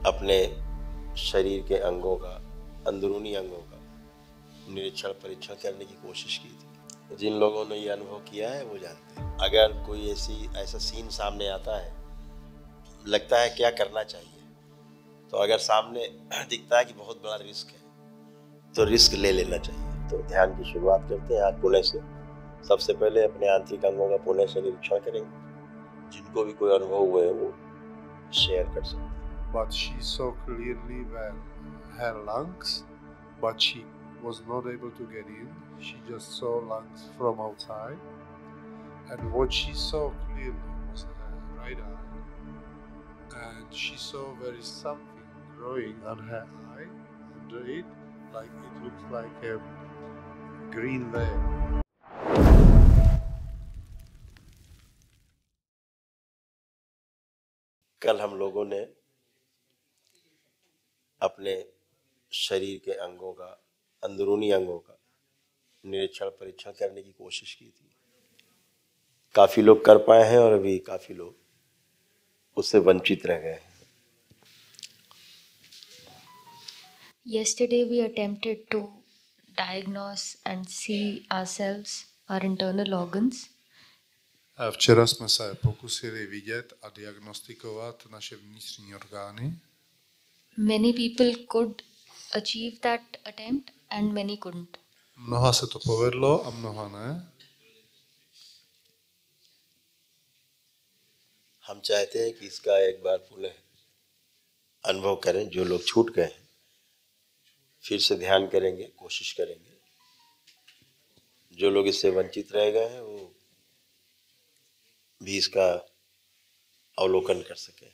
अपने शरीर के अंगों का, अंदरूनी अंगों का निरीक्षण परीक्षण करने की कोशिश की थी। जिन लोगों ने ये अनुभव किया है वो जानते हैं। अगर कोई ऐसा सीन सामने आता है, लगता है क्या करना चाहिए, तो अगर सामने दिखता है कि बहुत बड़ा रिस्क है तो रिस्क ले लेना चाहिए। तो ध्यान की शुरुआत करते हैं आज पुणे से। सबसे पहले अपने आंतरिक अंगों का पुणे से निरीक्षण करेंगे। जिनको भी कोई अनुभव हुए वो शेयर कर सकते हैं। But she saw clearly where her lungs, but she was not able to get in. She just saw lungs from outside. And what she saw clearly was her right eye. And she saw there is something growing on her eye, under it, like it looks like a green layer. कल हम लोगों ने अपने शरीर के अंगों का, अंदरूनी अंगों का निरीक्षण परीक्षण करने की कोशिश की थी। काफी लोग कर पाए हैं और अभी काफी लोग उससे वंचित रह गए हैं। Yesterday we attempted to diagnose and see ourselves, our internal organs. Včera jsme se pokusili vidět a diagnostikovat naše vnitřní orgány. Many people could achieve that attempt and many couldn't. Mnoha se to povedlo a mnoha ne. हम चाहते हैं कि इसका एक बार पुनः अनुभव करें। जो लोग छूट गए हैं फिर से ध्यान करेंगे, कोशिश करेंगे। जो लोग इससे वंचित रह गए हैं वो भी इसका अवलोकन कर सके।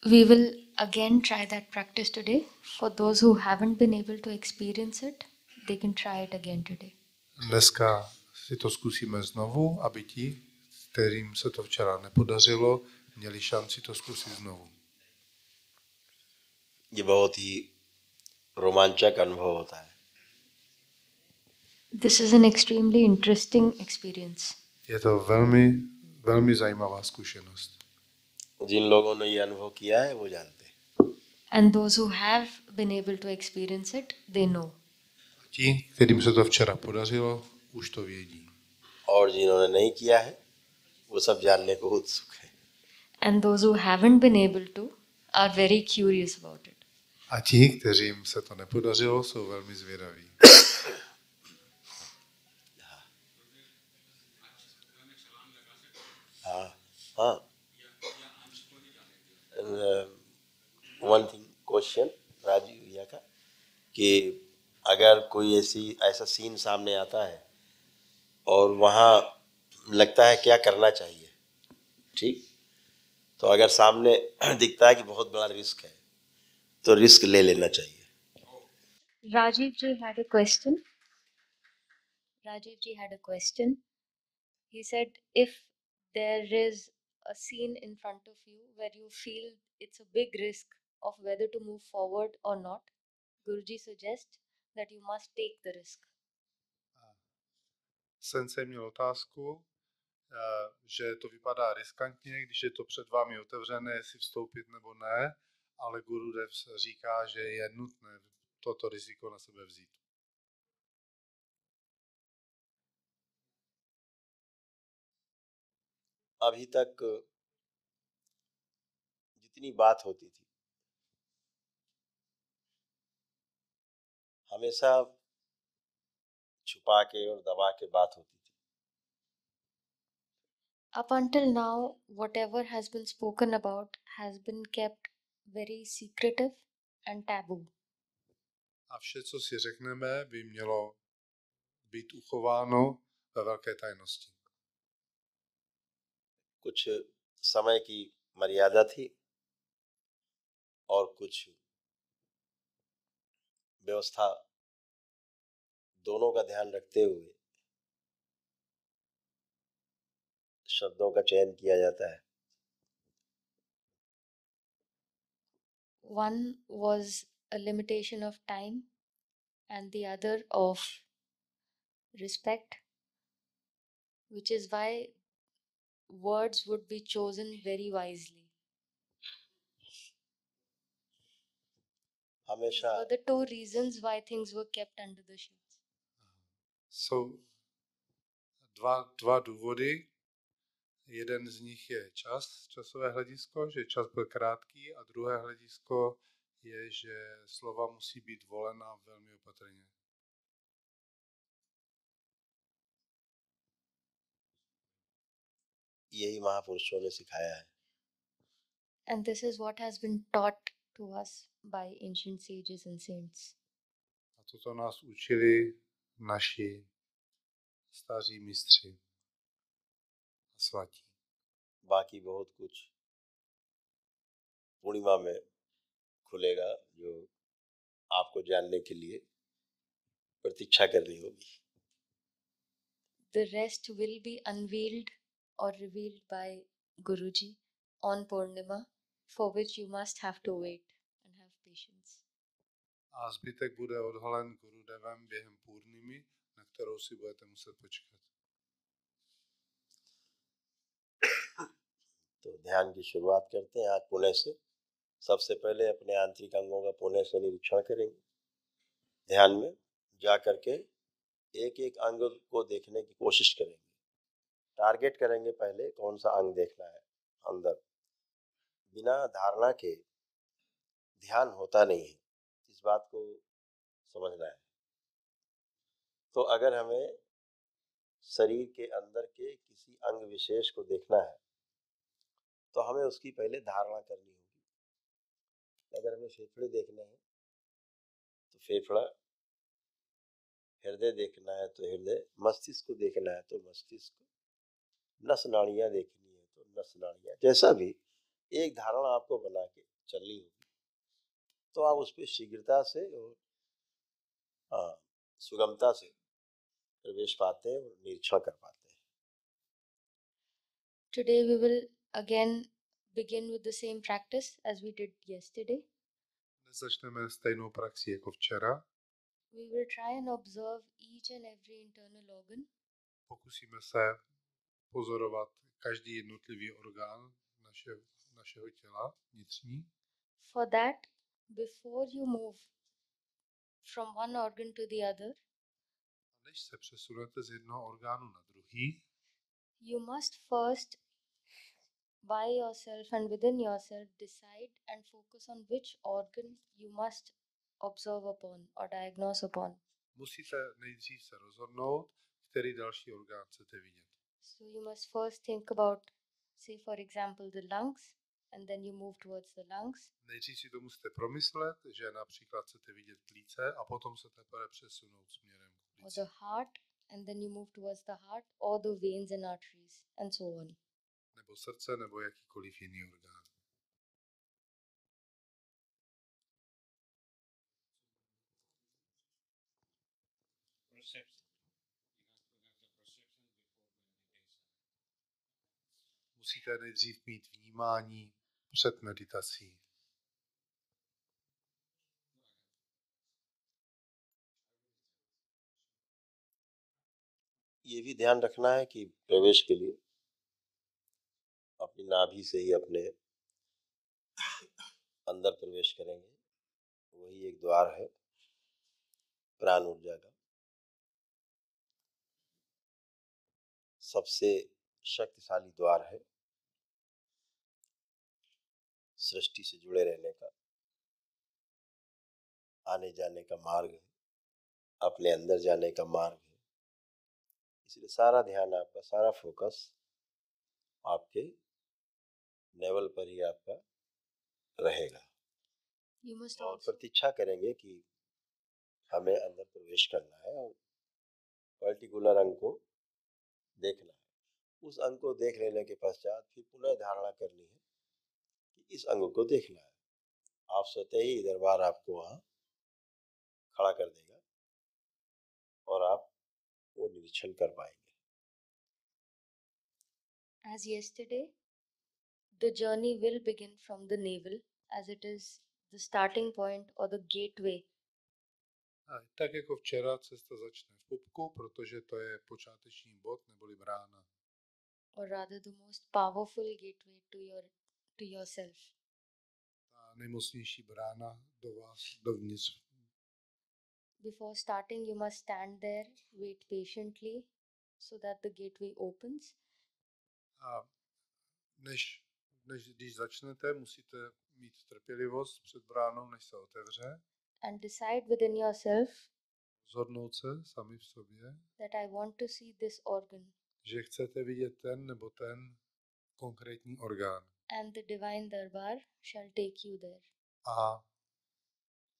We will again try that practice today. For those who haven't been able to experience it, they can try it again today. Dneska si to zkusíme znovu, aby ti, kterým se to včera nepodařilo, měli šanci to zkusit znovu. ये बहुत ही रोमांचक अनुभव होता है। This is an extremely interesting experience. Je to velmi, velmi zajímavá zkušenost. जिन लोगों ने ये अनुभव किया है वो जानते हैं। And those who have been able to experience it, they know. Ti, kterým se to včera podařilo, už to vědí. और जिन्होंने नहीं किया है वो सब जानने को उत्सुक है। And those who haven't been able to are very curious about it. A ti, kterým se to nepodařilo, jsou velmi zvědaví. हाँ। वन थिंग क्वेश्चन राजीव भैया का कि अगर कोई ऐसा सीन सामने आता है और वहाँ लगता है क्या करना चाहिए, ठीक, तो अगर सामने दिखता है कि बहुत बड़ा रिस्क है तो रिस्क ले लेना चाहिए। Rajiv ji had a question. He said, if there is a scene in front of you where you feel it's a big risk of whether to move forward or not, Guruji suggests that you must take the risk. Sensei měl otázku, že to vypadá riskantně, když je to před vámi otevřené, jestli vstoupit nebo ne, ale Gurudev říká, že je nutné toto riziko na sebe vzít. अभी तक जितनी बात होती थी हमेशा छुपा के और दबा के बात होती थी। Up until now, whatever has been spoken about has been kept very secretive and taboo. A vše, co si řekneme, by mělo být uchováno ve velké tajnosti. कुछ समय की मर्यादा थी और कुछ व्यवस्था, दोनों का ध्यान रखते हुए शब्दों का चयन किया जाता है। One was a limitation of time and the other of respect, which is why words would be chosen very wisely. These हमेशा were the two reasons why things were kept under the sheets. Jsou dva důvody. Jeden z nich je časové hledisko, že čas byl krátký, a druhé hledisko je, že slova musí být volena velmi opatrně. यही महापुरुषों ने सिखाया है. And this is what has been taught to us by ancient sages and saints. A toto nás učili naši staří mistři a svatí. बाकी बहुत कुछ पूर्णिमा में खुलेगा, जो आपको जानने के लिए प्रतीक्षा करनी होगी. The rest will be unveiled or revealed by Guruji on Purnima, for which you must have to wait and have patience. A zbytek bude odhalen Gurudevem během Purnimy, na kterou si budete muset počkat. तो ध्यान की शुरुआत करते हैं आज पुणे से. सबसे पहले अपने आंतरिक अंगों का पुणे से निरीक्षण करेंगे. ध्यान में जा करके एक एक अंग को देखने की कोशिश करेंगे. टारगेट करेंगे पहले कौन सा अंग देखना है अंदर. बिना धारणा के ध्यान होता नहीं है, इस बात को समझना है. तो अगर हमें शरीर के अंदर के किसी अंग विशेष को देखना है तो हमें उसकी पहले धारणा करनी होगी. अगर हमें फेफड़े देखने हैं तो फेफड़ा, हृदय देखना है तो हृदय, मस्तिष्क को देखना है तो मस्तिष्क, नस नाड़ियां देखनी है तो नस नाड़ियां. जैसा भी एक धारणा आपको बना के चलनी होगी, तो आप उस पर शीघ्रता से और सुगमता से प्रवेश पाते हैं और निरीक्षण कर पाते हैं. Today we will again begin with the same practice as we did yesterday. Dnes začneme stejnou praxi jako včera. We will try and observe each and every internal organ. Pokusíme se pozorovat každý jednotlivý orgán našeho těla vnitřní. For that, before you move from one organ to the other, A než se přesunete z jednoho orgánu na druhý, you must first by yourself and within yourself decide and focus on which organ you must observe upon or diagnose upon. musíte nejdřív se rozhodnout, který další orgán chcete vidět. So you must first think about, say for example, the lungs, and then you move towards the lungs. Nejdřív si to musíte promyslet, že například chcete vidět plíce, a potom se teprve přesunout směrem k Or plíci. the heart, and then you move towards the heart, or the veins and arteries, and so on. Nebo srdce, nebo jakýkoliv jiný orgán. Musíte nejdřív mít vnímání před meditací. ये भी ध्यान रखना है कि प्रवेश के लिए अपनी नाभि से ही अपने अंदर प्रवेश करेंगे. वही एक द्वार है प्राण ऊर्जा का. सबसे शक्तिशाली द्वार है सृष्टि से जुड़े रहने का, आने जाने का मार्ग है, अपने अंदर जाने का मार्ग है. इसलिए सारा ध्यान आपका, सारा फोकस आपके नेवल पर ही आपका रहेगा. You must और also प्रतीक्षा करेंगे कि हमें अंदर प्रवेश करना है और पर्टिकुलर अंग को देखना है. उस अंग को देख लेने के पश्चात फिर पुनः धारणा करनी है कि इस अंग को देखना है. आप स्वतः ही दरबार आपको वहां खड़ा कर देगा और आप वो निरीक्षण कर पाएंगे. As yesterday, the journey will begin from the navel, as it is the starting point or the gateway. A tak jako včera, cesta začne v pupku, protože to je počáteční bod neboli brána. Or rather the most powerful gateway to yourself. Ta nejmocnější brána do vás, dovnitř. Before starting, you must stand there, wait patiently so that the gateway opens. A než když začnete, musíte mít trpělivost před bránou, než se otevře. And decide within yourself Zhodnout se sami v sobě, that I want to see this organ. že chcete vidět ten nebo ten konkrétní orgán. And the divine Darbar shall take you there. A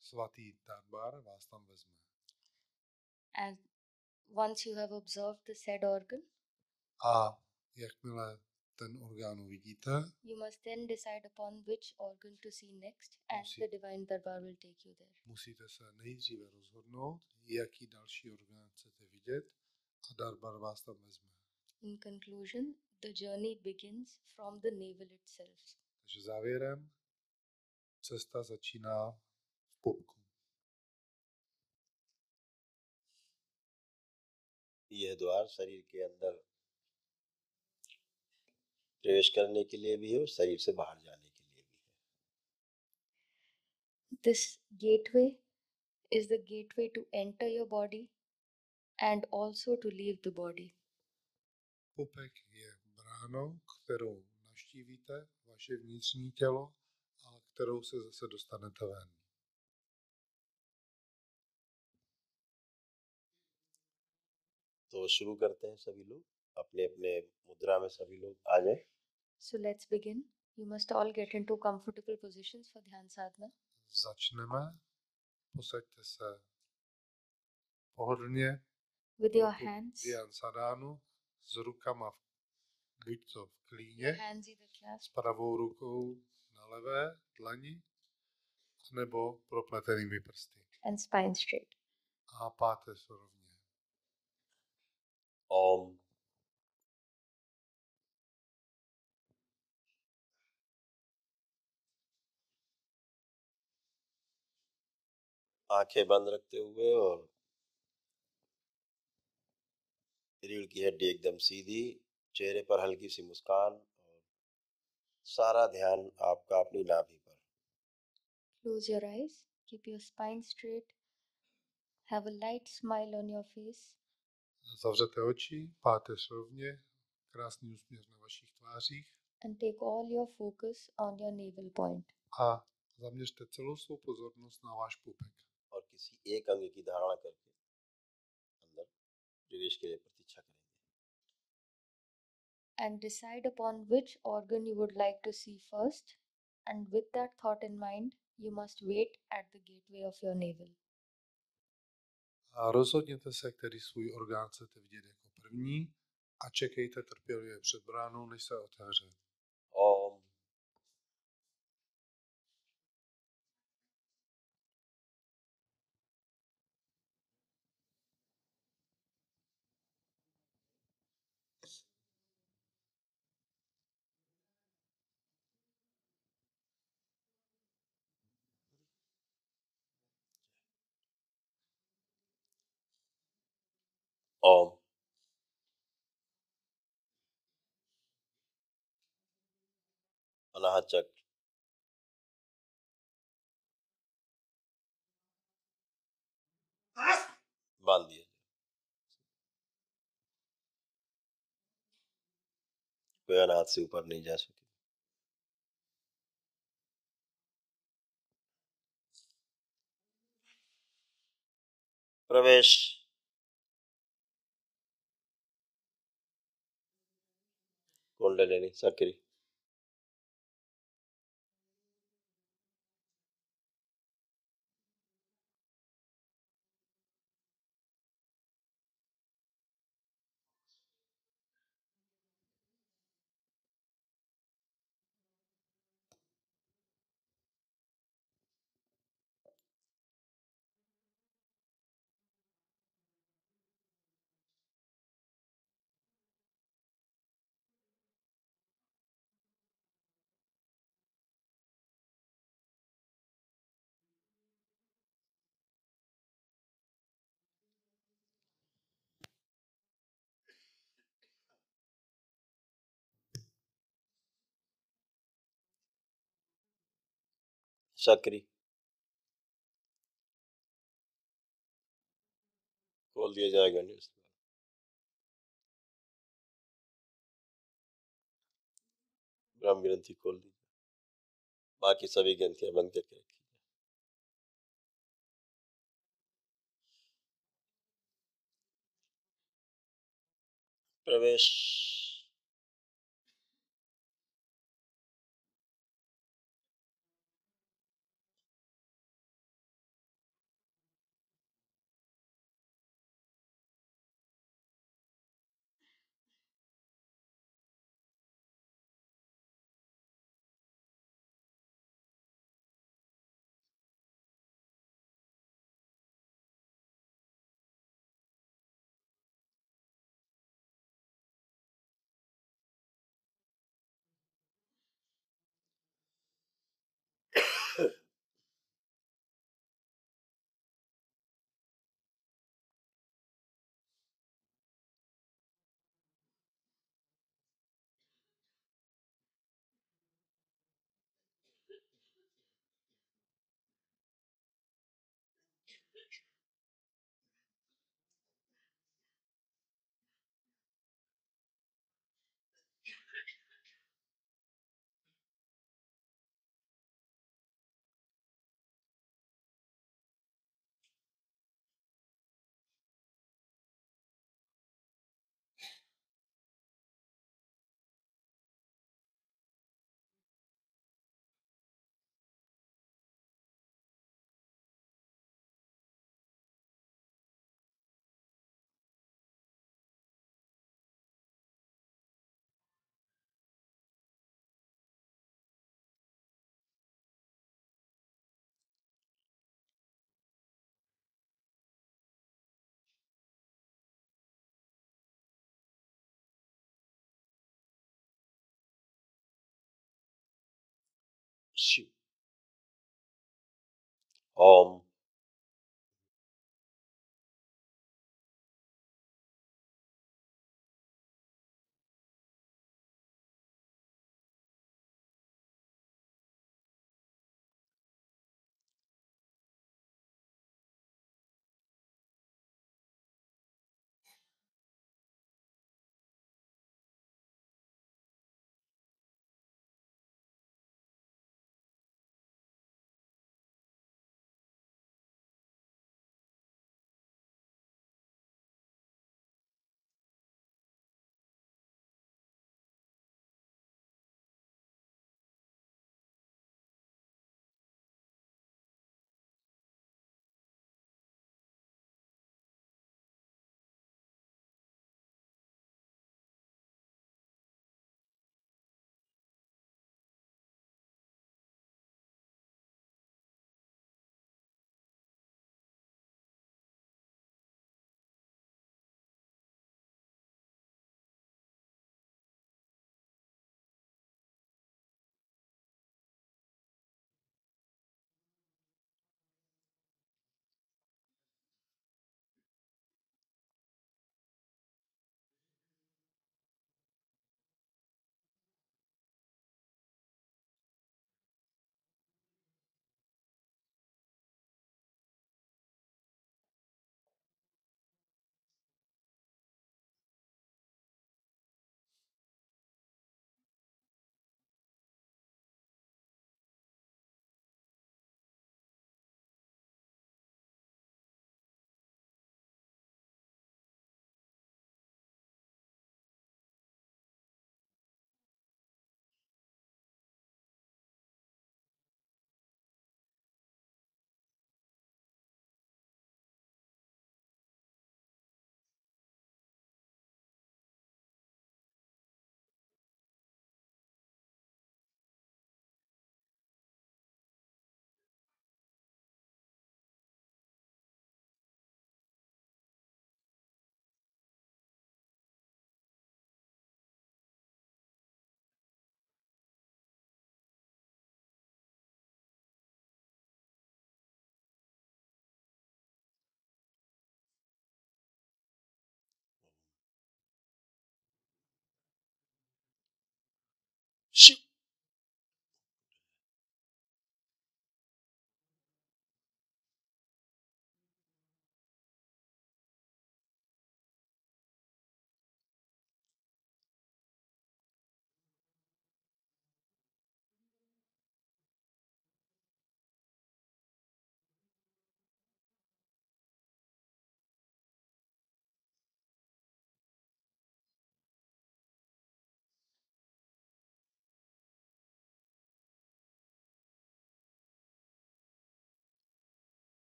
svatý Darbar vás tam vezme. And once you have observed the said organ, A jakmile ten orgán uvidíte, you must then decide upon which organ to see next, and the divine Darbar will take you there. musíte se nejdříve rozhodnout, jaký další orgán chcete vidět, a Darbar vás tam vezme. In conclusion, the journey begins from the navel itself. Takže závěrem, cesta začíná v pupku. यह द्वार शरीर के अंदर प्रवेश करने के लिए भी है और शरीर से बाहर जाने के लिए भी है. This gateway is the gateway to enter your body and also to leave the body. Pupek je bránou, kterou navštívíte vaše vnitřní tělo a kterou se zase dostanete ven. तो शुरू करते हैं सभी लोग अपने अपने मुद्रा में सभी लोग आ जाए. So let's begin. You must all get into comfortable positions for Dhyan Sadhana. Začneme. Posaďte se pohodlně With your pro hands, Dhyan Sadhanu s rukama buď to v your klíně, hands either s clasped pravou rukou na levé dlani, nebo propletenými prsty. and spine straight. A páteř rovně. ओम. आंखें बंद रखते हुए और रीढ़ की हड्डी एकदम सीधी, चेहरे पर हल्की सी मुस्कान और सारा ध्यान आपका अपनी नाभि पर. Close your eyes. Keep your spine straight. Have a light smile on your face. Zavřete oči, páteř rovně, krásný úsměv na vašich tvářích And take all your focus on your navel point. a zaměřte celou svou pozornost na váš pupek. और किसी एक अंग की धारणा करके अंदर प्रवेश के लिए प्रतीक्षा करेंगे. And decide upon which organ you would like to see first. And with that thought in mind, you must wait at the gateway of your navel. A rozhodněte se, který svůj orgán chcete vidět jako první a čekejte trpělivě před bránou, než se otevře. ओम. ओम. अनाहत चक्र, बांध दिए. कोई अनाहत से ऊपर नहीं जा सके. प्रवेश. कुंडलिनी सक्रिय. सक्री खोल दिया जाएगा न्यूज। ब्रह्म ग्रंथि खोल दी, बाकी सभी ग्रंथियां बंद करके रखी। प्रवेश। शिव। ओम।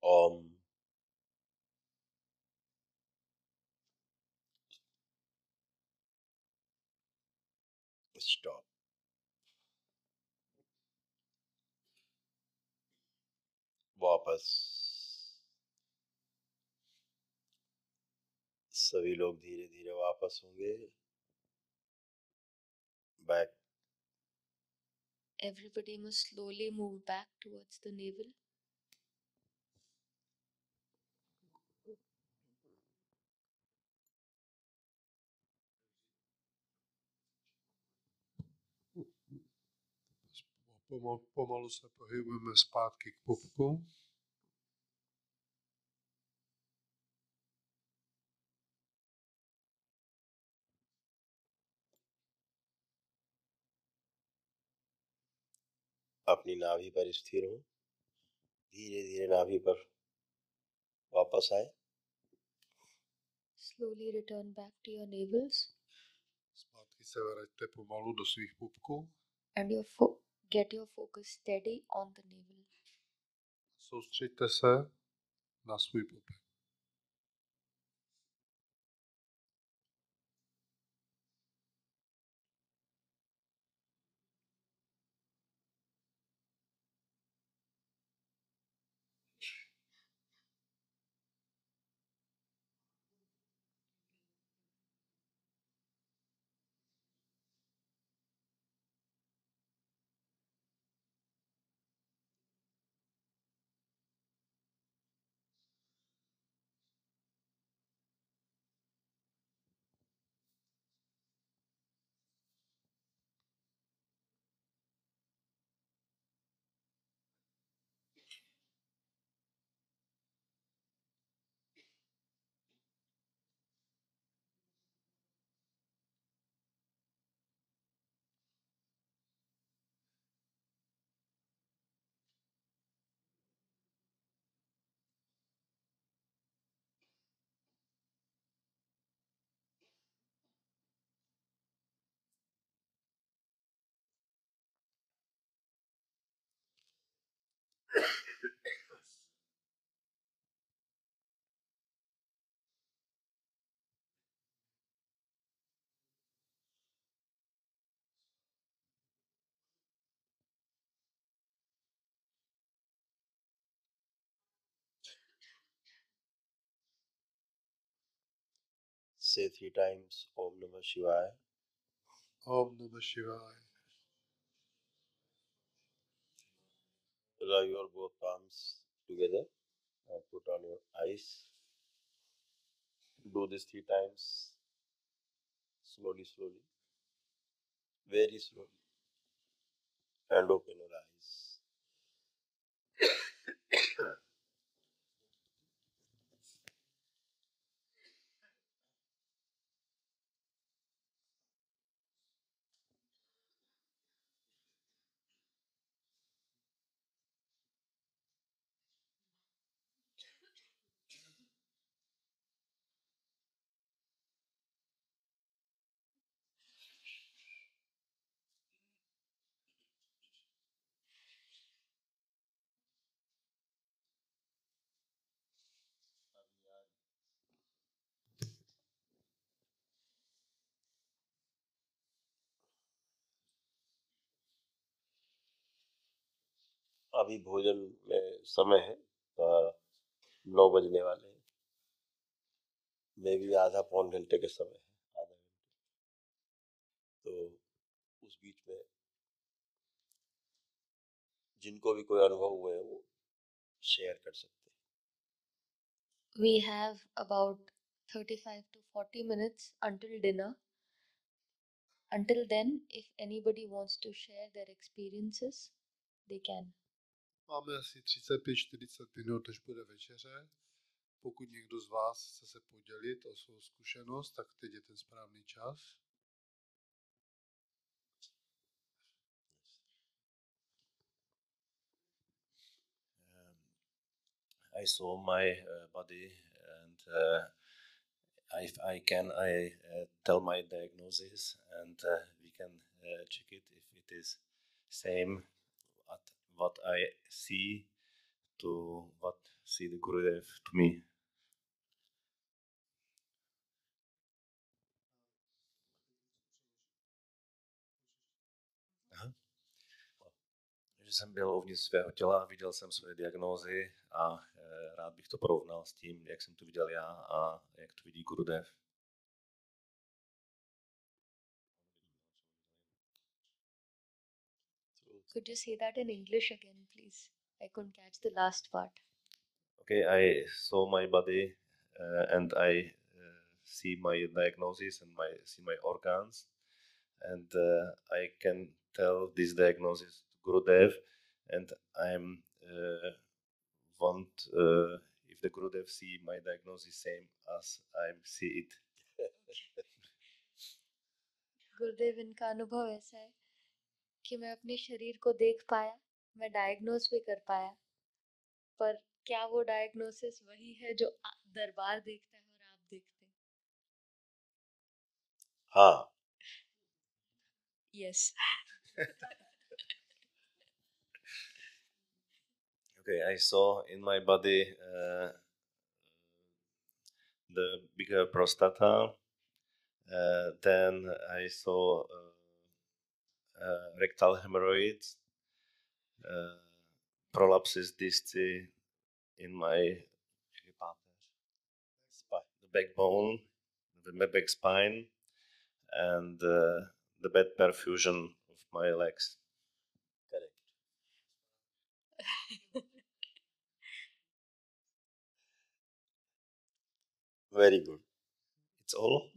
Om. Stop. वापस सभी लोग धीरे धीरे वापस होंगे। Back. Everybody must slowly move back towards the navel. Pomalu se pohybujeme zpátky k pupku. अपनी नाभि पर स्थिर हो। धीरे धीरे नाभि पर वापस आए। Slowly return back to your navels. Zpátky se vraťte pomalu do svých pupků. And get your focus steady on the navel. Soustřeďte se na svůj pupek. Say 3 times Om Namah Shivaya. Om Namah Shivaya. Rub your both palms together and put on your eyes. Do this 3 times. Slowly, slowly. Very slowly. And open your eyes. अभी भोजन में समय है, 9 बजने वाले हैं। मे भी आधा पौन घंटे के समय है, आधा घंटे। तो उस बीच में जिनको भी कोई अनुभव हुए हैं वो शेयर कर सकते हैं। We have about 35 to 40 minutes until dinner. Until then, if anybody wants to share their experiences, they can. Máme asi 35-40 minut, až bude večeře. Pokud někdo z vás chce se podělit o svou zkušenost, tak teď je ten správný čas. I saw my body, and if I can, I tell my diagnosis, and we can check it if it is same what I see to what see the Gurudev to me. Aha. Že jsem byl uvnitř svého těla, viděl jsem svoje diagnózy a rád bych to porovnal s tím, jak jsem to viděl já a jak to vidí Gurudev. Could you say that in English again, please? I couldn't catch the last part. Okay, I saw my body and I see my diagnosis and see my organs, and I can tell this diagnosis to Gurudev, and I'm want if the Gurudev see my diagnosis same as I see it. गुरुदेव, इनका अनुभव ऐसा है कि मैं अपने शरीर को देख पाया, मैं डायग्नोस भी कर पाया, पर क्या वो डायग्नोसिस वही है जो दरबार देखता है और आप देखते हैं? हाँ, Yes. Okay, I saw in my body the bigger prostata. Then I saw rectal hemorrhoids, prolapses disci in my the backbone, the back spine, and the bad perfusion of my legs. correct. Very good. It's all.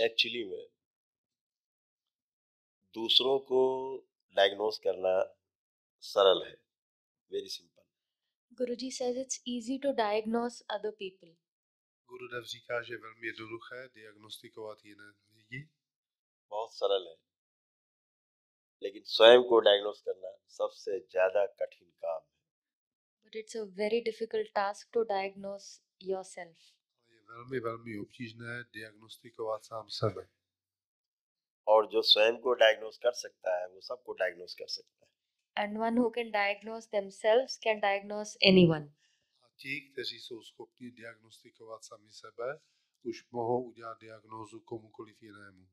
Actually में दूसरों को diagnose करना सरल है, very simple. Guruji says it's easy to diagnose other people. Gurudev říká, že je velmi jednoduché diagnostikovat jiné lidi. बहुत सरल है, लेकिन स्वयं को डायग्नोस करना सबसे ज्यादा कठिन काम है. But it's a very difficult task to diagnose yourself. Ale je velmi, velmi obtížné diagnostikovat sám sebe. और जो स्वयं को डायग्नोस कर सकता है वो सबको डायग्नोस कर सकता है. And one who can diagnose themselves can diagnose anyone. A ti, kteří jsou schopni diagnostikovat sami sebe, už mohou udělat diagnózu komukoliv jinému.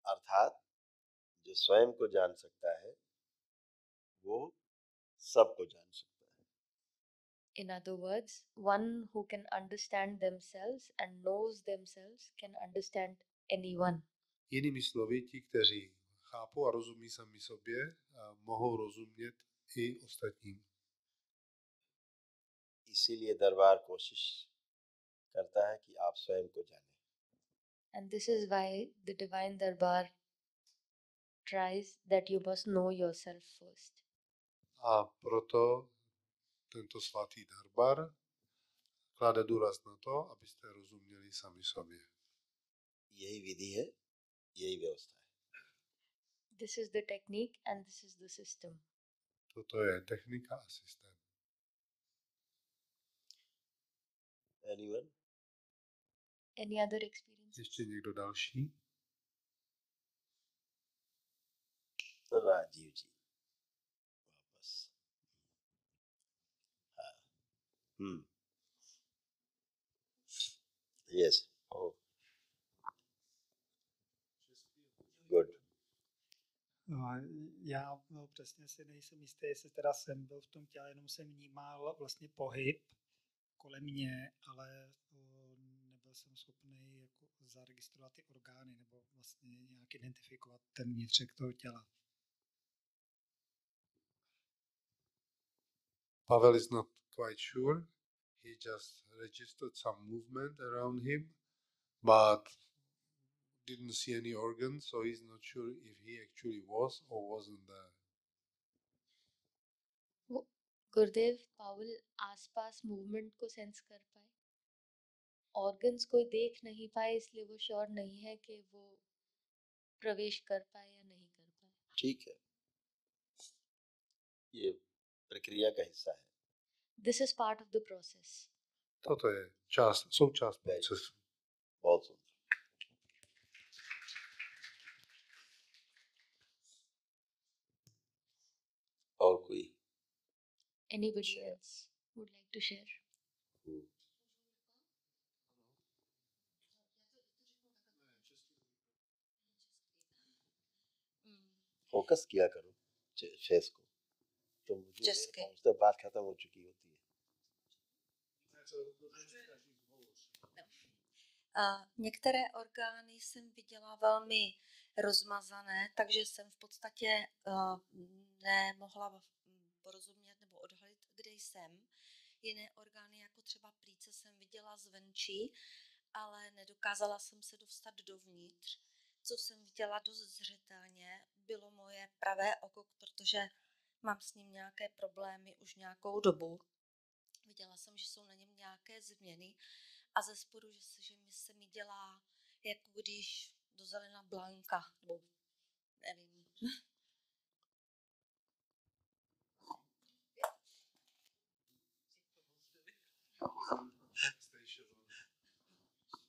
अर्थात जो स्वयं को जान सकता है वो सबको जान सकता है. In other words, one who can understand themselves and knows themselves can understand anyone. Jinými slovy, ti, kteří chápou a rozumí sami sobě, mohou rozumět i ostatním. इसीलिए दरबार कोशिश करता है कि आप स्वयं को जानें. And this is why the Divine Darbar tries that you must know yourself first. A proto tento svatý darbar klade důraz na to, abyste rozuměli sami sobě. यही विधि है, यही व्यवस्था है. This is the technique and this is the system. Toto je technika a systém. Anyone? Any other experiences? Ještě někdo další? Rajiv जी वापस. हाँ. Yes. Oh. Good. Já přesně si nejsem jistý, jestli teda jsem byl v tom těle, jenom jsem vnímal vlastně pohyb kolem mě, ale nebyl jsem schopný jako zaregistrovat ty orgány nebo vlastně nějak identifikovat ten vnitřek toho těla. Pavel is not quite sure. He just registered some movement around him, but didn't see any organs, so he's not sure if he actually was or wasn't there. गुरुदेव, पावल आसपास movement को sense कर पाए, organs कोई देख नहीं पाए, इसलिए वो श्योर नहीं है कि वो प्रवेश कर पाए या नहीं कर पाए. ठीक है, ये प्रक्रिया का हिस्सा है. This is part of the process. Toto je součást procesu. बहुत सुंदर. Anybody Share. else would like to share? Focus किया करो फेस को, तो मुझे Just मेरे पहुंचते बात खत्म हो चुकी होती है. Některé orgány jsem viděla velmi rozmazané, takže jsem v podstatě nemohla porozumět nebo odhalit, kde jsem. Jiné orgány, jako třeba plíce, jsem viděla zvenčí, ale nedokázala jsem se dostat dovnitř. Co jsem viděla dost zřetelně, bylo moje pravé oko, protože mám s ním nějaké problémy už nějakou dobu. Viděla jsem, že jsou na něm nějaké změny a ze spodu, že se mi dělá, jako když do zelena blanka, nebo nevím.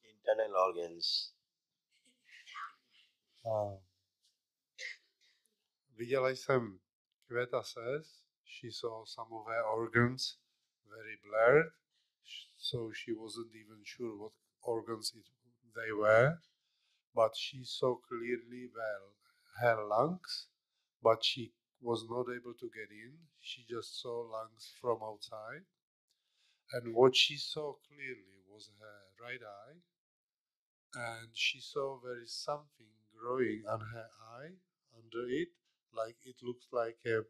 Internal organs. Viděla jsem Květa says she saw some of her organs very blurred, so she wasn't even sure what organs they were, but she saw clearly well her lungs, but she was not able to get in. She just saw lungs from outside, and what she saw clearly was her right eye, and she saw there is something growing on her eye under it, like it looks like a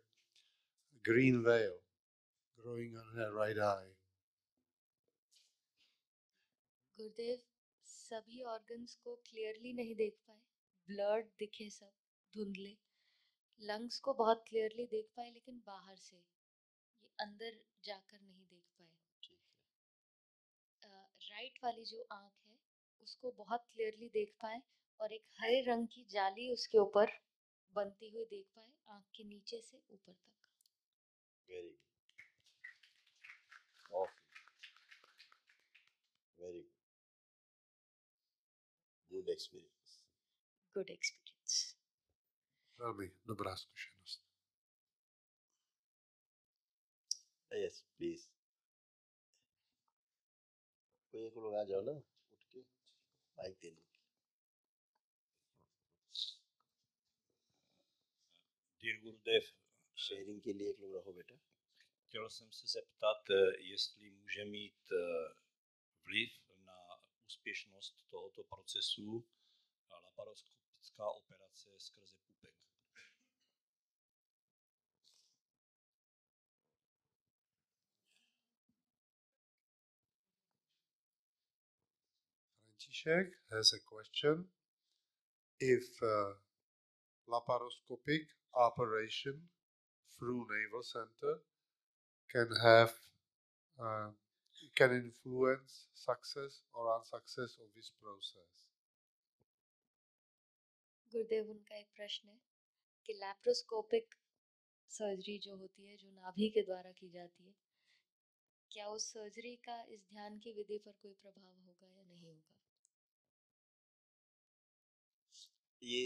green veil growing on her right eye. गुरुदेव सभी organs को clearly नहीं देख पाए, blurred दिखे, सब धुंधले. Lungs को बहुत क्लियरली देख पाए, लेकिन बाहर से, ये अंदर जाकर नहीं देख पाए. राइट वाली जो आंख है उसको बहुत क्लियरली देख पाए, और एक हरे रंग की जाली उसके ऊपर बनती हुई देख पाए, आंख के नीचे से ऊपर तक. Very good. Very good. Good experience. Good experience. Velmi dobrá zkušenost. Yes, please. कोई एक लोग आ जाओ ना, उठ के माइक दे दो. Dear Gurudev, शेयरिंग के लिए एक लोग रहो बेटा. chtěl jsem se zeptat, jestli může mít vliv na úspěšnost tohoto procesu laparoskopická operace skrze pupek. František has a question. If laparoscopic operation through navel center can influence success or unsuccess of this process. गुरुदेव उनका एक प्रश्न है कि laparoscopic surgery जो होती है, जो नाभि के द्वारा की जाती है, क्या उस सर्जरी का इस ध्यान की विधि पर कोई प्रभाव होगा या नहीं होगा? ये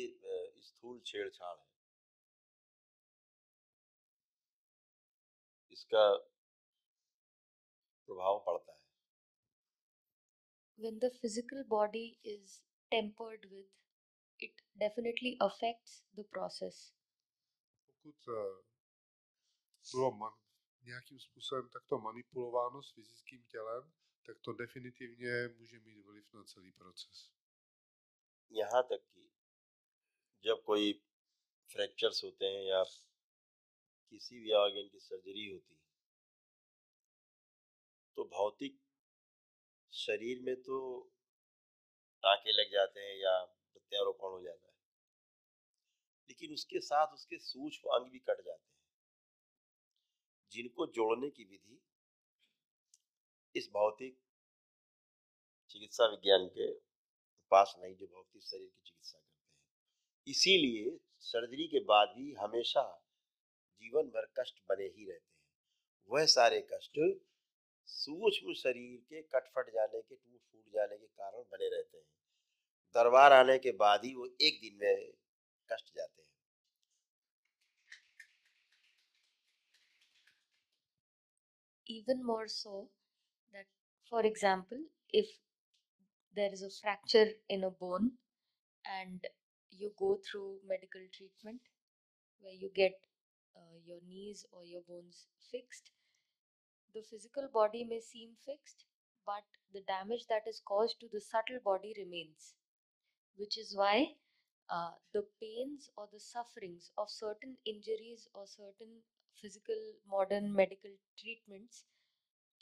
स्थूल छेड़छाड़ है. इसका प्रभाव पड़ता है. When the physical body is tempered with, it definitely affects the process. Pokud bylo nějakým způsobem takto manipulováno s fyzickým tělem, tak to definitivně může mít vliv na celý proces. यहाँ तक कि जब कोई फ्रैक्चर्स होते हैं या किसी भी ऑर्गन की सर्जरी होती है, तो भौतिक शरीर में तो टाँके लग जाते हैं या प्रत्यारोपण हो जाता है, लेकिन उसके साथ उसके सूक्ष्म अंग भी कट जाते हैं, जिनको जोड़ने की विधि इस भौतिक चिकित्सा विज्ञान के पास नहीं, जो भौतिक शरीर की चिकित्सा करते हैं. इसीलिए सर्जरी के बाद भी हमेशा जीवन भर कष्ट बने ही रहते हैं. वह सारे कष्ट सूक्ष्म शरीर के कटफट जाने के, टूट फूट जाने के कारण बने रहते हैं. दरबार आने के बाद ही वो एक दिन में कष्ट जाते हैं. even more so that, for example, if there is a fracture in a bone and you go through medical treatment where you get your knees or your bones fixed, the physical body may seem fixed, but the damage that is caused to the subtle body remains, which is why the pains or the sufferings of certain injuries or certain physical modern medical treatments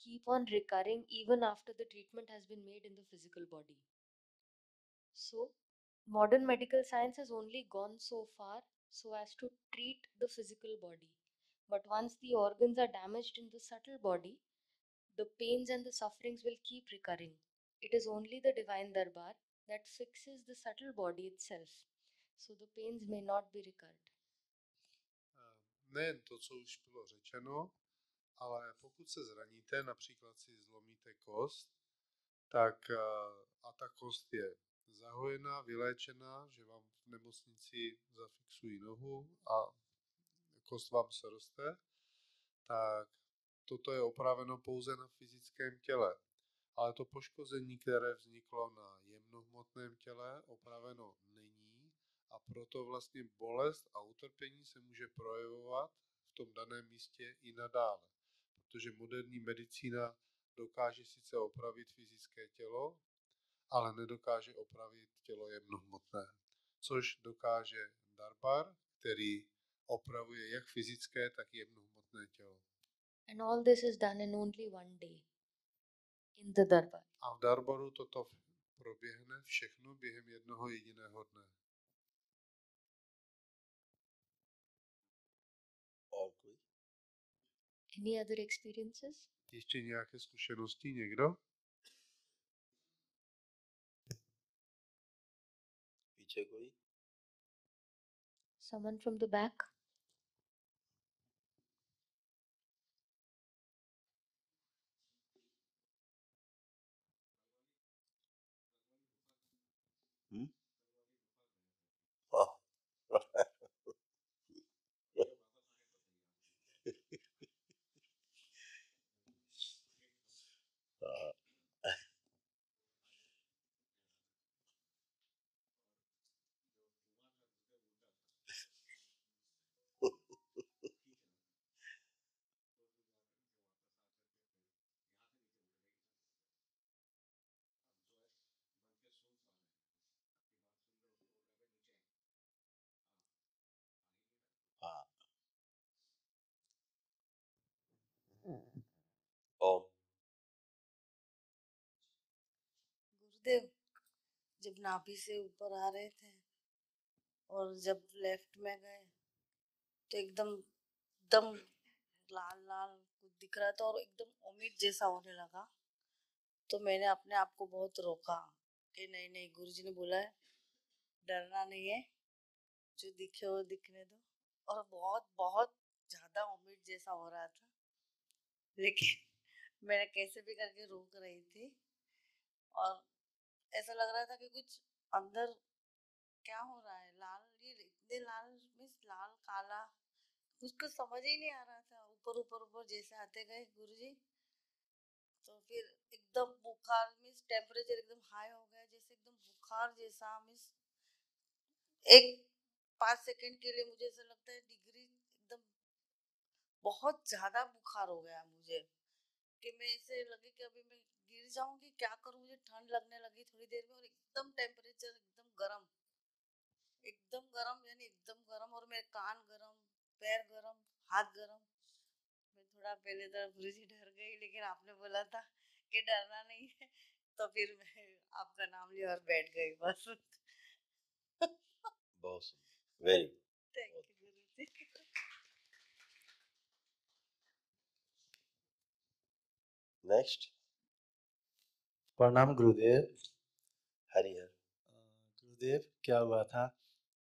keep on recurring even after the treatment has been made in the physical body. So, modern medical science has only gone so far so as to treat the physical body. But once the organs are damaged in the subtle body, the pains and the sufferings will keep recurring. It is only the divine darbar that fixes the subtle body itself, so the pains may not be recurred. Nejen to, co už bylo řečeno, ale pokud se zraníte, například si zlomíte kost, tak a ta kost je zahojená, vyléčená, že vám v nemocnici zafixují nohu a kost vám se roste, tak toto je opraveno pouze na fyzickém těle. Ale to poškození, které vzniklo na jemnohmotném těle, opraveno není a proto vlastně bolest a utrpení se může projevovat v tom daném místě i nadále. Protože moderní medicína dokáže sice opravit fyzické tělo, ale nedokáže opravit tělo jemnohmotné. Což dokáže darbar, který opravuje jak fyzické, tak i jemnohmotné tělo. And all this is done in only one day in the darbar. A v darbaru toto proběhne všechno během jednoho jediného dne. और कोई? Any other experiences? Ještě nějaké zkušenosti někdo? पीछे कोई? Someone from the back? ओम। गुरुदेव, जब नाभि से ऊपर आ रहे थे और जब लेफ्ट में गए तो एकदम दम लाल लाल कुछ दिख रहा था और एकदम उम्मीद जैसा होने लगा। तो मैंने अपने आप को बहुत रोका कि नहीं नहीं, गुरुजी ने बोला है डरना नहीं है, जो दिखे वो दिखने दो। और बहुत बहुत ज्यादा उम्मीद जैसा हो रहा था, लेकिन मैंने कैसे भी करके रोक रही थी और ऐसा लग रहा था कि कुछ अंदर क्या हो रहा है, लाल, ये इतने लाल मीन्स लाल काला, कुछ कुछ समझ ही नहीं आ रहा था। ऊपर ऊपर ऊपर जैसे आते गए गुरुजी, तो फिर एकदम बुखार मीन्स टेम्परेचर एकदम हाई हो गया, जैसे एकदम बुखार जैसा मीन्स एक 5 सेकंड के लिए मुझे ऐसा लगता है डिग्री एकदम बहुत ज्यादा बुखार हो गया मुझे कि मैं ऐसे लगे कि अभी मैं गिर जाऊंगी, क्या करूं, मुझे ठंड लगने लगी थोड़ी देर में और एकदम टेम्परेचर एकदम गरम यानी एकदम गरम, और मेरे कान गरम, पैर गरम, हाथ गरम। मैं थोड़ा पहले तो गुरुजी डर गई, लेकिन आपने बोला था कि डरना नहीं है, तो फिर मैं आपका नाम लिया और बैठ गई बस। बहुत very thank you Guruji. Next. प्रणाम गुरुदेव। हरिहर। गुरुदेव, क्या हुआ था,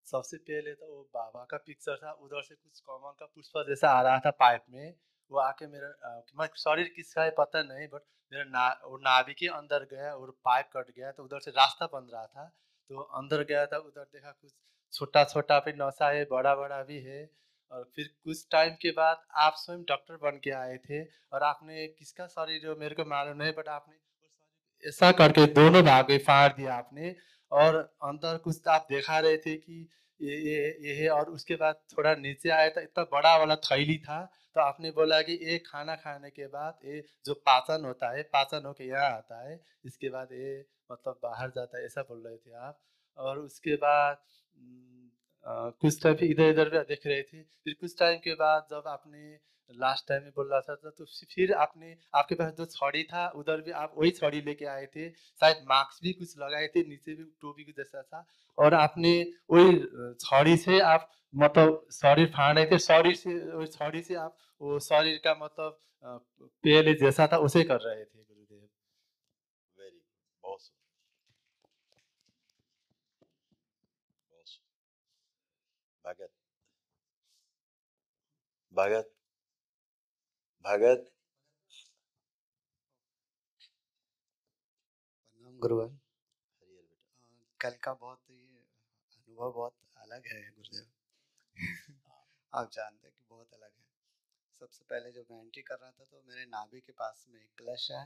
सबसे पहले तो वो बाबा का पिक्चर था, उधर से कुछ कमल का पुष्प जैसा आ रहा था पाइप में, वो आके मेरा शरीर किसका है पता नहीं, बट मेरा वो नाभि के अंदर गया और पाइप कट गया, तो उधर से रास्ता बन रहा था, तो अंदर गया था, उधर देखा कुछ छोटा छोटा भी नशा है, बड़ा बड़ा भी है, और फिर कुछ टाइम के बाद आप स्वयं डॉक्टर बन के आए थे और आपने किसका शरीर जो मेरे को मालूम नहीं, बट आपने ऐसा करके दोनों भाग में फाड़ दिया आपने, और अंदर कुछ आप दिखा रहे थे कि ये है, और उसके बाद थोड़ा नीचे आया था, इतना बड़ा वाला थैली था, तो आपने बोला कि ये खाना खाने के बाद ये जो पाचन होता है, पाचन होके यहाँ आता है, इसके बाद ये मतलब बाहर जाता है, ऐसा बोल रहे थे आप। और उसके बाद कुछ टाइम इधर इधर भी देख रहे थे, फिर कुछ टाइम के बाद जब आपने लास्ट टाइम में बोल रहा था, तो फिर आपने आपके पास जो छड़ी था उधर भी आप वही छड़ी लेके आए थे, शायद मास्क भी कुछ लगाए थे, नीचे भी टोपी कुछ जैसा था, और आपने वही छड़ी से आप मतलब शरीर फाड़ रहे थे, शरीर से वही छड़ी से आप वो शरीर का मतलब पहले जैसा था उसे कर रहे थे गुरुदेव। वेरी बहुत सुंदर, बहुत सुंदर। भगत भगत भगत प्रणाम गुरुवर। हरिहर बेटा। कल का बहुत ही अनुभव बहुत अलग है गुरुदेव। आप जानते हैं कि बहुत अलग है। सबसे पहले जब मैं एंट्री कर रहा था तो मेरे नाभि के पास में एक क्लच है,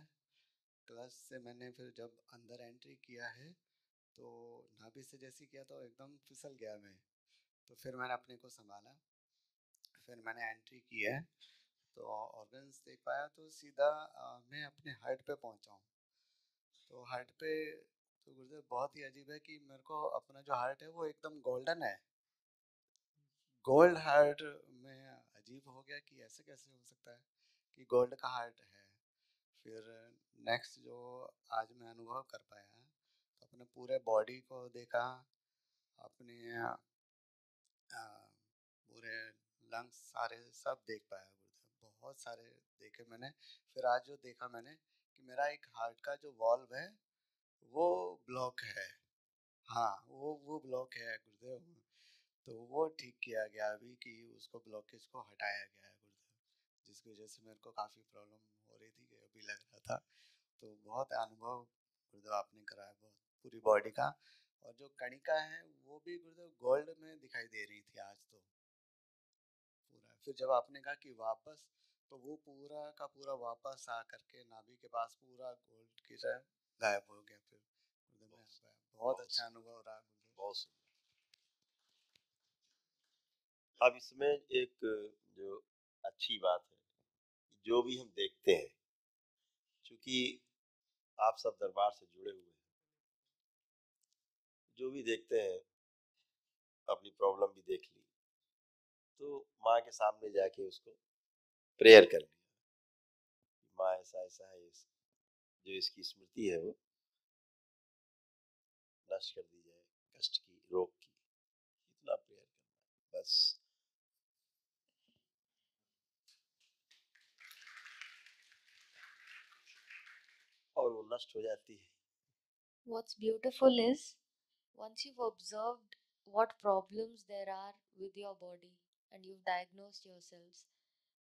क्लच से मैंने फिर जब अंदर एंट्री किया है तो नाभि से जैसे किया तो एकदम फिसल गया मैं, तो फिर मैंने अपने को संभाला, फिर मैंने एंट्री की है तो ऑर्गन्स देख पाया, तो सीधा मैं अपने हार्ट पे पहुंचा हूँ। तो हार्ट पे तो गुरुदेव बहुत ही अजीब है कि मेरे को अपना जो हार्ट है वो एकदम गोल्डन है, गोल्ड हार्ट में अजीब हो गया कि ऐसे कैसे हो सकता है कि गोल्ड का हार्ट है। फिर नेक्स्ट जो आज मैं अनुभव कर पाया तो अपने पूरे बॉडी को देखा, अपने पूरे लंग्स सारे सब देख पाया गुरुदेव, बहुत सारे देखे मैंने। फिर आज जो देखा मैंने कि मेरा एक हार्ट का जो वॉल्व है वो ब्लॉक है, हाँ वो ब्लॉक है गुरुदेव, तो वो ठीक किया गया अभी कि उसको ब्लॉकेज को हटाया गया है गुरुदेव, जिसकी वजह से मेरे को काफ़ी प्रॉब्लम हो रही थी कि अभी लग रहा था। तो बहुत अनुभव गुरुदेव आपने कराया बहुत पूरी बॉडी का, और जो कणिका है वो भी गुरुदेव गोल्ड में दिखाई दे रही थी आज तो पूरा। फिर जब आपने कहा कि वापस, तो वो पूरा का पूरा वापस आ करके नाभि के पास पूरा गोल्ड की तरह गायब हो गया। फिर गुरुदेव मैं आ पाया, बहुत अच्छा अनुभव रहा गुरुदेव। बहुत सुंदर। अब इसमें एक जो अच्छी बात है, जो भी हम देखते हैं, क्योंकि आप सब दरबार से जुड़े हुए हैं, जो भी देखते हैं अपनी प्रॉब्लम भी देख ली, तो माँ के सामने जाके उसको प्रेयर कर लिया, माँ ऐसा ऐसा है, जो इसकी स्मृति है वो नष्ट कर दी जाए, कष्ट की, रोग की, इतना प्रेयर करना बस। और वो नष्ट हो जाती है। What's beautiful is once you've observed what problems there are with your body and you've diagnosed yourselves,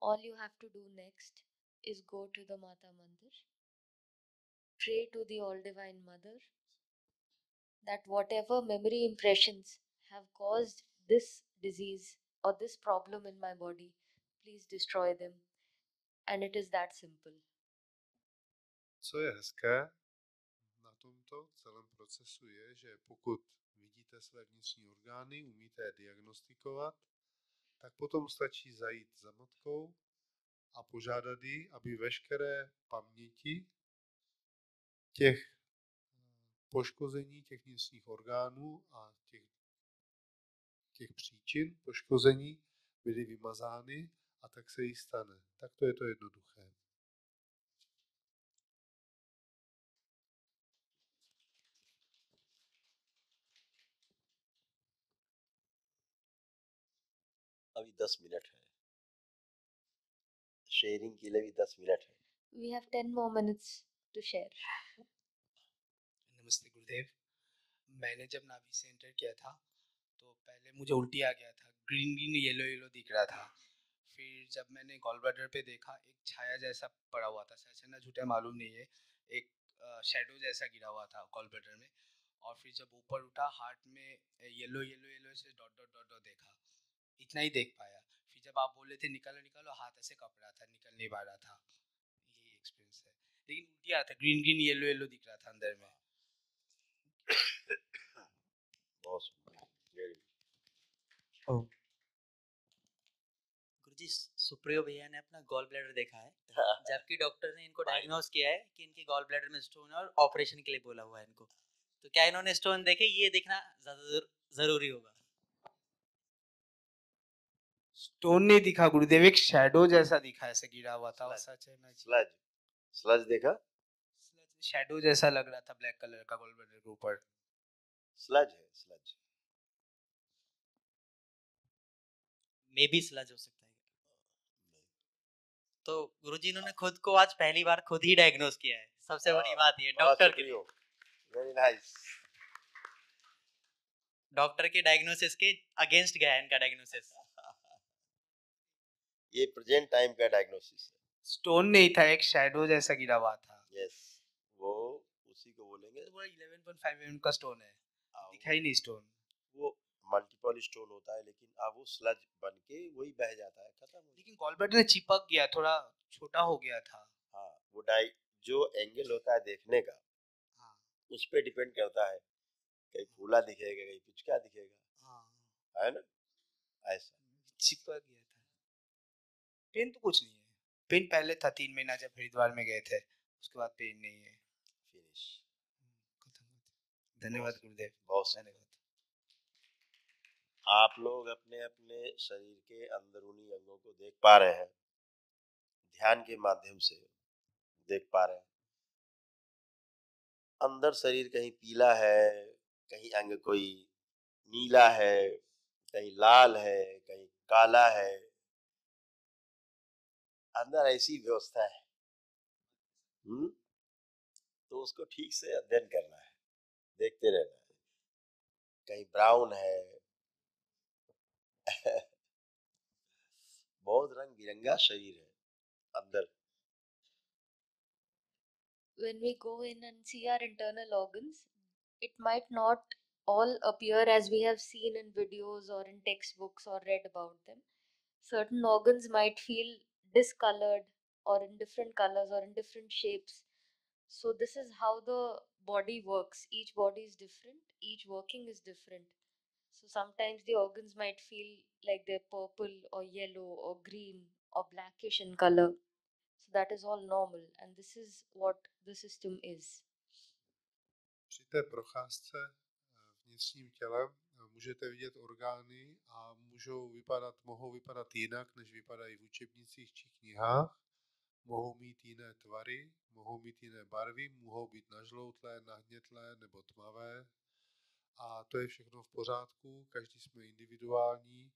all you have to do next is go to the Mata Mandir, pray to the All Divine Mother that whatever memory impressions have caused this disease or this problem in my body, please destroy them. And it is that simple. Co je hezké na tomto celém procesu je, že pokud vidíte své vnitřní orgány, umíte je diagnostikovat, tak potom stačí zajít za matkou a požádat ji, aby veškeré paměti těch poškození těch vnitřních orgánů a těch příčin poškození byly vymazány, a tak se jí stane. Takto je to jednoduché. अभी 10 minute है, sharing के लिए भी 10 minute है। We have 10 more minutes to share. नमस्ते गुरुदेव। मैंने जब नाभि से एंटर किया था तो पहले मुझे उल्टी आ गया था, ग्रीन ग्रीन येलो येलो दिख रहा था। फिर जब मैंने गॉल ब्लैडर पे देखा, एक छाया जैसा पड़ा हुआ था, सच है ना झूठा मालूम नहीं है, एक शेडो जैसा गिरा हुआ था गॉल ब्लैडर में। और फिर जब ऊपर उठा, हार्ट में येलो येलो येलो से डॉट डॉट डॉट डॉट देखा, इतना ही देख पाया। जब आप बोले थे निकालो निकालो, हाथ ऐसे कप रहा था, निकल नहीं पा रहा था। ये एक्सपीरियंस है। लेकिन उल्टी आ रहा था, ग्रीन ग्रीन येलो येलो दिख रहा था अंदर में। बहुत सुंदर, very good। ओ गुरुजी, सुप्रियो भैया ने अपना गॉल ब्लैडर देखा है, जबकि डॉक्टर ने इनको डायग्नोज किया है कि इनके गॉल ब्लैडर में स्टोन है और ऑपरेशन के लिए बोला हुआ है इनको। तो क्या इन्होंने स्टोन देखे, ये देखना ज्यादा जरूरी होगा। स्टोन नहीं दिखा गुरुदेव, एक शैडो जैसा दिखा, ऐसे गिरा हुआ था। और सच है ना जी, स्लज, स्लज देखा? शैडो जैसा लग रहा था ब्लैक कलर का गॉल ब्लैडर के ऊपर। स्लज है, स्लज। मे बी स्लज हो सकता है। तो गुरुजी इन्होंने खुद को आज पहली बार खुद ही डायग्नोज किया है, सबसे बड़ी बात ये डॉक्टर के लिए। Very nice. डॉक्टर के डायग्नोसिस के अगेंस्ट गया है इनका डायग्नोसिस। ये प्रेजेंट टाइम का डायग्नोसिस है। स्टोन नहीं था, एक शैडो जैसा गिरा हुआ था। यस, वो उसी को बोलेंगे। वो 11.5 mm का स्टोन है, दिखा ही नहीं स्टोन। वो मल्टीपल स्टोन होता है, लेकिन अब वो स्लज बन के वही बह जाता है, खत्म। लेकिन गॉल ब्लैडर में चिपक गया, थोड़ा छोटा हो गया था। हाँ, वो जो एंगल होता है देखने का, हाँ, उस पे डिपेंड करता है, कहीं फूला दिखेगा, कहीं पिचका दिखेगा। हाँ, है ना, ऐसा चिपक गया था। पेन तो कुछ नहीं है, पेन पहले था 3 महीना जब हरिद्वार में गए थे, उसके बाद पेन नहीं है। फिनिश। धन्यवाद गुरुदेव, बहुत धन्यवाद। आप लोग अपने अपने शरीर के अंदरूनी अंगों को देख पा रहे हैं, ध्यान के माध्यम से देख पा रहे हैं। अंदर शरीर कहीं पीला है, कहीं अंग कोई नीला है, कहीं लाल है, कहीं काला है। अंदर ऐसी व्यवस्था है। तो उसको ठीक से अध्ययन करना है, देखते रहना है। कहीं ब्राउन है बहुत रंग बिरंगा शरीर है अंदर। When we go in and see our internal organs, it might not all appear as we have seen in videos or in textbooks or read about them. Certain organs might feel discolored or in different colors or in different shapes. So, this is how the body works. Each body is different, each working is different. So, sometimes the organs might feel like they're purple or yellow or green or blackish in color. So that is all normal, and this is what the system is. Při té procházce vnitřním tělem můžete vidět orgány a mohou vypadat jinak, než vypadají v učebnicích či knihách. Mohou mít jiné tvary, mohou mít jiné barvy, mohou být nažloutlé, nahnětlé nebo tmavé. A to je všechno v pořádku, každý jsme individuální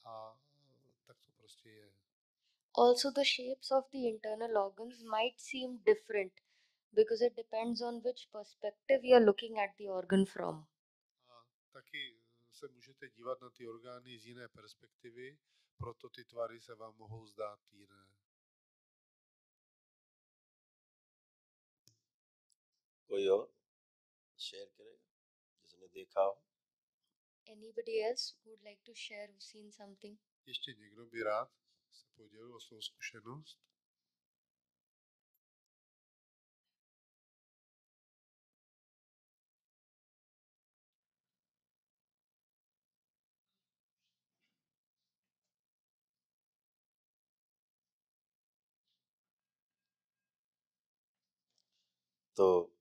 a tak to prostě je. Also, the shapes of the internal organs might seem different because it depends on which perspective you are looking at the organ from. A taky se můžete dívat na ty orgány z jiné perspektivy, proto ty tvary se vám mohou zdát jiné. कोई और share करेगा जिसने देखा हो? Anybody else who would like to share who's seen something? Ještě někdo by rád se podělil o svou zkušenost? तो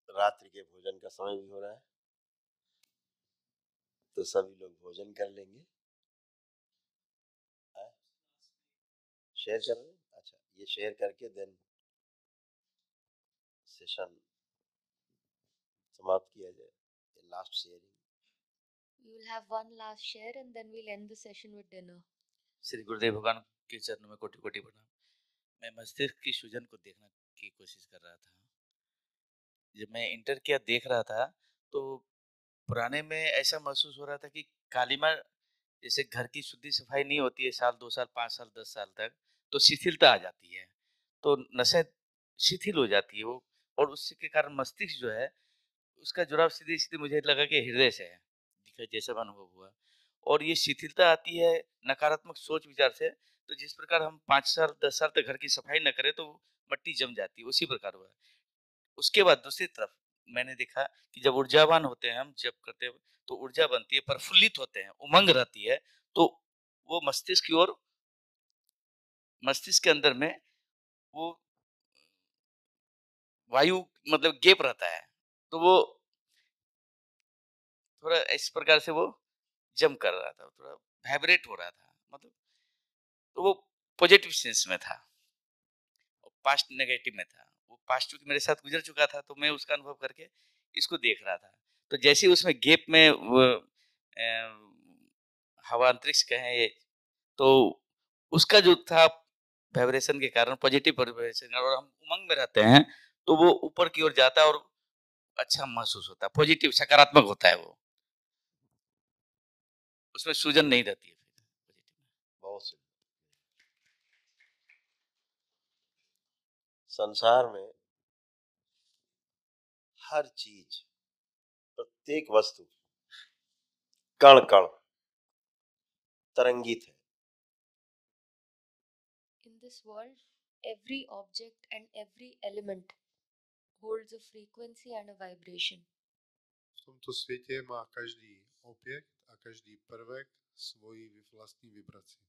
रात्रि के भोजन का समय भी हो रहा है, तो सभी लोग भोजन कर लेंगे। शेयर कर रहे हैं? अच्छा, ये शेयर करके देन सेशन समाप्त किया जाए। Last sharing. We will have one last share and then we'll end the session with dinner. Shri Gurudev भगवान के चरणों में कोटि कोटि प्रणाम। मैं मस्तिष्क की सूजन को देखने की कोशिश कर रहा था। जब मैं इंटर किया देख रहा था तो पुराने में ऐसा महसूस हो रहा था कि कालीमा जैसे घर की शुद्धि सफाई नहीं होती है 1 साल 2 साल 5 साल 10 साल तक, तो शिथिलता आ जाती है, तो नसें शिथिल हो जाती है वो, और उसके कारण मस्तिष्क जो है उसका जुड़ाव सीधे सीधे मुझे लगा कि हृदय से है, दिखा जैसा अनुभव हुआ। और ये शिथिलता आती है नकारात्मक सोच विचार से। तो जिस प्रकार हम 5 साल 10 साल तक घर की सफाई न करें तो मट्टी जम जाती है, उसी प्रकार हुआ है। उसके बाद दूसरी तरफ मैंने देखा कि जब ऊर्जावान होते हैं हम, जब करते हैं तो ऊर्जा बनती है, प्रफुल्लित होते हैं, उमंग रहती है, तो वो मस्तिष्क की ओर, मस्तिष्क के अंदर में वो वायु मतलब गैप रहता है, तो वो थोड़ा इस प्रकार से वो जम कर रहा था, थोड़ा वाइब्रेट हो रहा था, मतलब तो वो पॉजिटिव सेंस में था, पास्ट नेगेटिव में था। वो पास्ट चूंकि मेरे साथ गुजर चुका था तो मैं उसका अनुभव करके इसको देख रहा था। तो जैसे उसमें गैप में वो हवा अंतरिक्ष कहें ये, तो उसका जो था वाइब्रेशन के कारण, पॉजिटिव वाइब्रेशन, और हम उमंग में रहते हैं तो वो ऊपर की ओर जाता है और अच्छा महसूस होता है, पॉजिटिव सकारात्मक होता है, वो उसमें सूजन नहीं रहती है। बहुत सही। संसार में हर चीज, प्रत्येक वस्तु, कण कण तरंगित है। In this world, every object and every element holds a frequency and a vibration. V tomto světě má každý objekt a každý prvek svoji vlastní vibraci.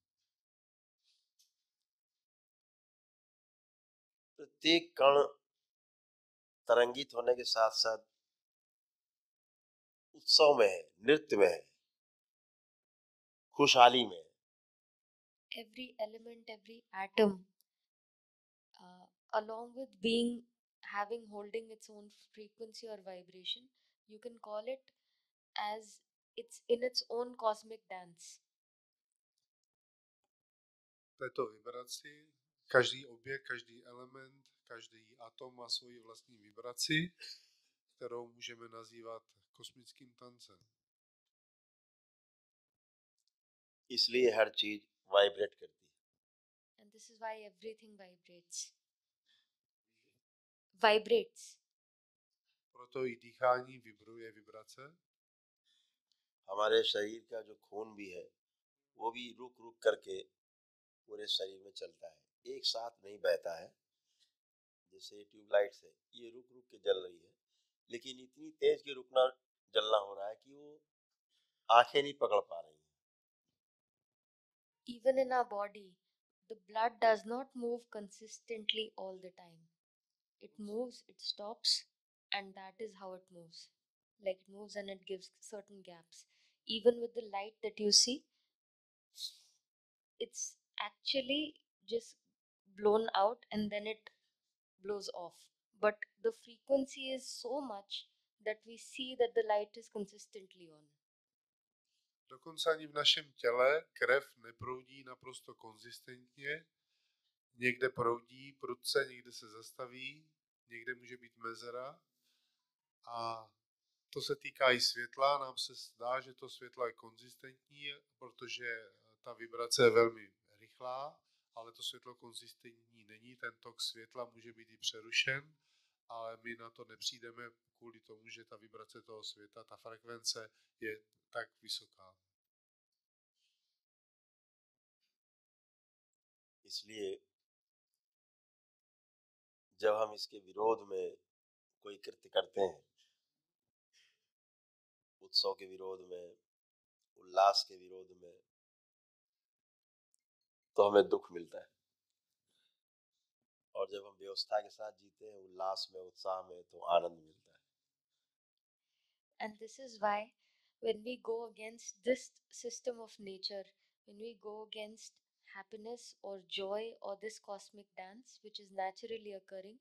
प्रत्येक कण तरंगित होने के साथ साथ उत्सव में है, नृत्य में है, खुशहाली में है। Every element, every atom, along with holding its own frequency or vibration, you can call it as it's in its own cosmic dance. Této vibraci každý objekt, každý element, každý atom má svoji vlastní vibraci, kterou můžeme nazývat kosmickým tancem. इसलिए हर चीज vibrate करती है। And this is why everything vibrates. Proto i dýchání vibruje vibrace. हमारे शरीर का जो खून भी है वो भी रुक रुक करके पूरे शरीर में चलता है, एक साथ नहीं बहता है। जैसे ट्यूबलाइट्स है, ये रुक रुक के जल रही है, लेकिन इतनी तेज के रुकना जलना हो रहा है कि वो आंखें नहीं पकड़ पा रही हैं। Even in our body, the blood does not move consistently all the time. It moves, it stops, and that is how it moves. Like it moves and it gives certain gaps. Even with the light that you see, it's actually just blown out and then it blows off. But the frequency is so much that we see that the light is consistently on. Dokonce ani v našem těle krev neproudí naprosto konzistentně. Někde proudí prudce, někde se zastaví, někde může být mezera. A to se týká i světla. Nám se zdá, že to světlo je konzistentní, protože ta vibrace je velmi rychlá, ale to světlo konzistentní není. Ten tok světla může být i přerušen, ale my na to nepřijdeme kvůli tomu, že ta vibrace toho světla, ta frekvence je tak vysoká. इसलिए जब हम इसके विरोध में कोई कृत्य करते हैं, उत्सव के विरोध में, उल्लास के विरोध में, तो हमें दुख मिलता है। और जब हम व्यवस्था के साथ जीते हैं, उल्लास में, उत्साह में, तो आनंद मिलता है। And this is why when we go against this system of nature, when we go against happiness or joy or this cosmic dance which is naturally occurring,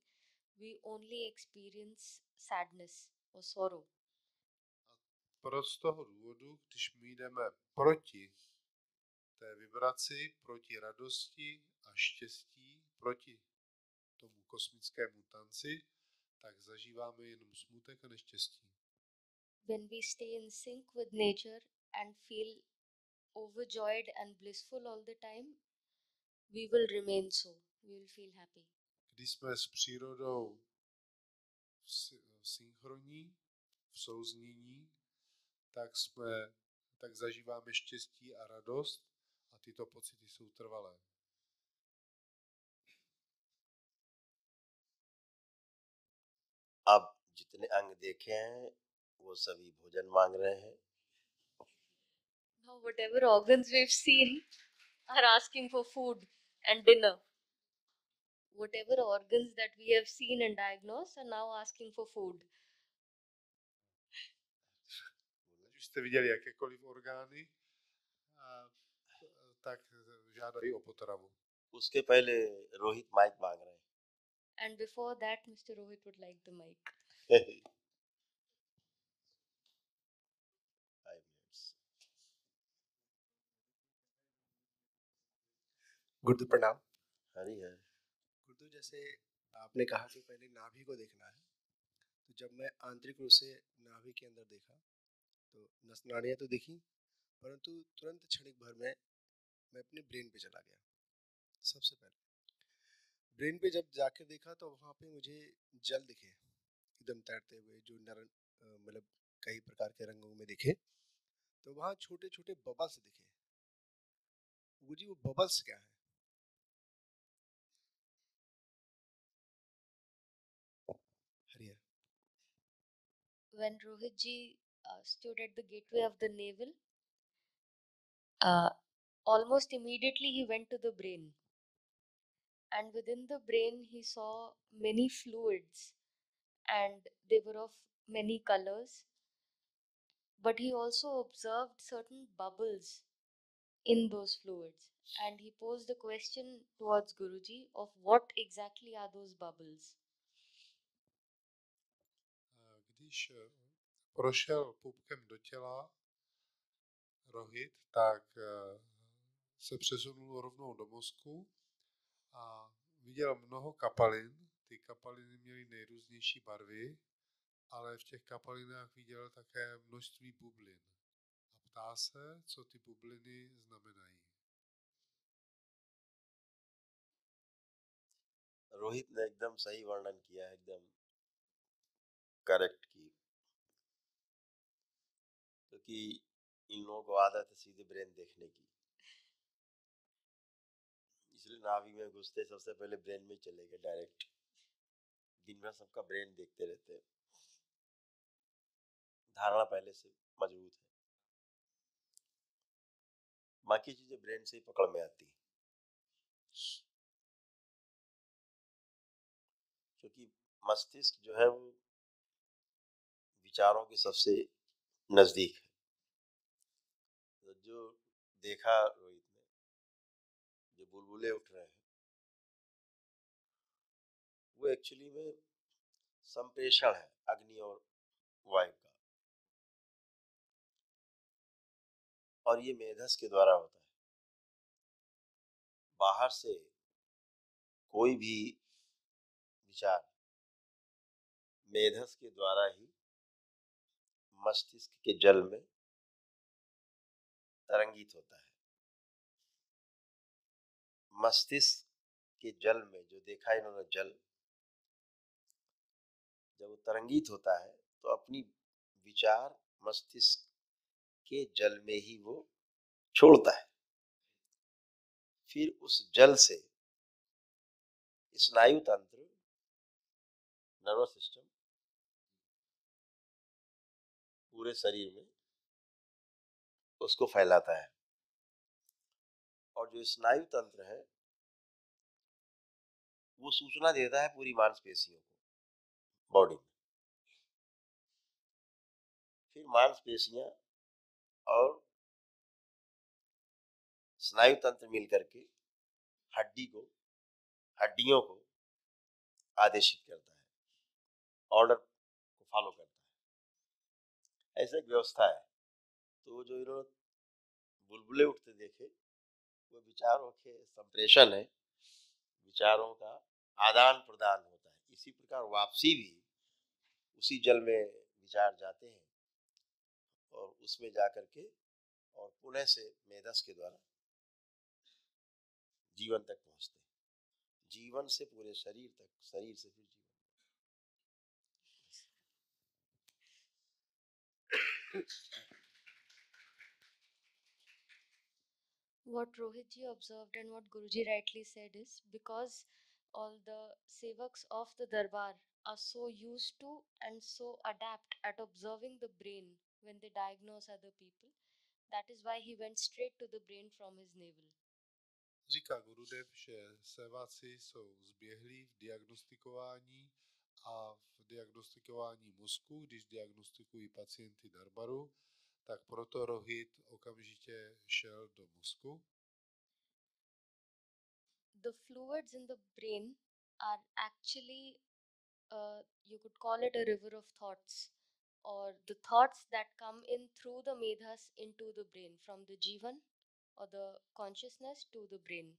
we only experience sadness or sorrow. Proto z toho důvodu, když my jdeme proti té vibraci, proti radosti a štěstí, proti tomu kosmickému tanci, tak zažíváme jenom smutek a neštěstí. When we stay in sync with nature and feel overjoyed and blissful all the time, we will remain so. We will feel happy. Když jsme s přírodou v synchronii, v souznění, tak tak zažíváme štěstí a radost a tyto pocity jsou trvalé. अब जितने अंग देखे हैं वो सभी भोजन मांग रहे हैं. Now, whatever organs we've seen are asking for food and dinner. Whatever organs that we have seen and diagnosed are now asking for food. Ať už jste viděli jakékoliv orgány, tak žádají o potravu. उसके पहले Rohit mic मांग रहे हैं. And before that, Mr. Rohit would like the mic. 5 minutes. गुरुदेव प्रणाम. हरी है. गुरुदेव, जैसे आपने कहा कि पहले नाभि को देखना है, तो जब मैं आंतरिक रूप से नाभि के अंदर देखा तो नस नाड़ियाँ तो दिखी, परंतु तुरंत क्षणिक भर में मैं अपने ब्रेन पे चला गया. सबसे पहले ब्रेन पे जब जाकर देखा तो वहाँ पे मुझे जल दिखे एकदम तैरते हुए, जो मतलब कई प्रकार के रंगों में दिखे. तो वहाँ छोटे छोटे बबल्स दिखे. जी वो बबल्स क्या है? हरिया. When Rohit ji stood at the gateway of the navel, almost immediately he went to the brain. And within the brain, he saw many fluids, and they were of many colors. But he also observed certain bubbles in those fluids. And he posed a question towards Guruji of what exactly are those bubbles. Když prošel pupkem do těla Rohit, tak se přesunul rovnou do mozku a viděl mnoho kapalin. Ty kapaliny měly nejrůznější barvy, ale v těch kapalinách viděl také množství bublin. A ptá se, co ty bubliny znamenají. Rohit ने एकदम सही वर्णन किया है, एकदम correct की, क्योंकि इन लोगों को आदत है सीधे ब्रेन देखने की, इसलिए नाभि में घुसते सबसे पहले ब्रेन में चले गए डायरेक्ट. दिन भर सबका ब्रेन देखते रहते हैं. धारणा पहले से मजबूत है, बाकी चीजें ब्रेन से ही पकड़ में आती है, क्योंकि मस्तिष्क जो है वो विचारों के सबसे नजदीक है. तो जो देखा रोहित ने, जो बुलबुले उठ रहे हैं, वो एक्चुअली में संप्रेषण है अग्नि और वायु का, और ये मेधस के द्वारा होता है. बाहर से कोई भी विचार मेधस के द्वारा ही मस्तिष्क के जल में तरंगित होता है. मस्तिष्क के जल में जो देखा इन्होंने जल, जब वो तरंगित होता है तो अपनी विचार मस्तिष्क के जल में ही वो छोड़ता है. फिर उस जल से स्नायु तंत्र, नर्वस सिस्टम पूरे शरीर में उसको फैलाता है. और जो स्नायु तंत्र है वो सूचना देता है पूरी मांसपेशियों को बॉडी में. फिर मांसपेशियां और स्नायु तंत्र मिलकर के हड्डियों को आदेशित करता है, ऑर्डर को फॉलो करता है. ऐसा एक व्यवस्था है. तो जो इन्होंने बुलबुले उठते देखे वो विचारों के संप्रेषण है, विचारों का आदान प्रदान होता है. इसी प्रकार वापसी भी उसी जल में विचार जाते हैं और उसमें जाकर के और पुनः से मेधस के द्वारा जीवन तक पहुंचते हैं. जीवन से पूरे शरीर तक, शरीर से फिर जीवन. What Rohitji observed and what Guruji rightly said is because all the sevaks of the darbar are so used to and so adept at observing the brain when they diagnose other people, that is why he went straight to the brain from his navel. Říká Gurudev, že séváci jsou zběhlí v diagnostikování a v diagnostikování mozku, když diagnostikují pacienty darbaru, tak proto Rohit okamžitě šel do mozku. The fluids in the brain are actually, you could call it a river of thoughts, or the thoughts that come in through the medhas into the brain, from the jivan or the consciousness to the brain.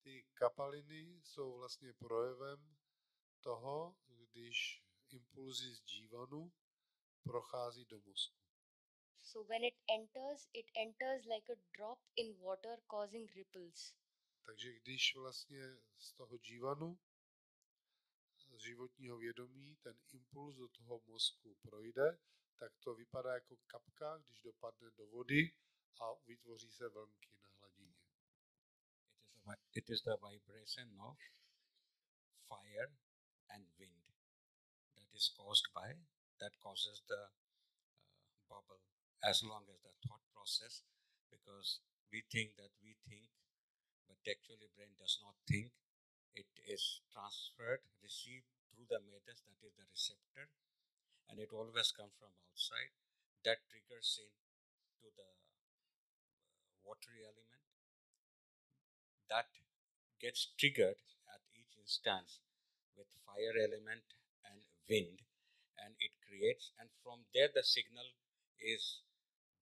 Ty kapaliny jsou vlastně projevem toho, když impulzy z džívanu prochází do mozku. So when it enters like a drop in water causing ripples. Takže když vlastně z toho džívanu, z životního vědomí, ten impuls do toho mozku projde, tak to vypadá jako kapka, když dopadne do vody a vytvoří se vlnky na hladině. It is the vibration of fire and wind that causes the bubble, as long as the thought process, because we think that we think, but actually brain does not think. It is transferred, received through the medhas, that is the receptor, and it always comes from outside. That triggers into the watery element. That gets triggered at each instance with fire element and wind, and it creates, and from there the signal is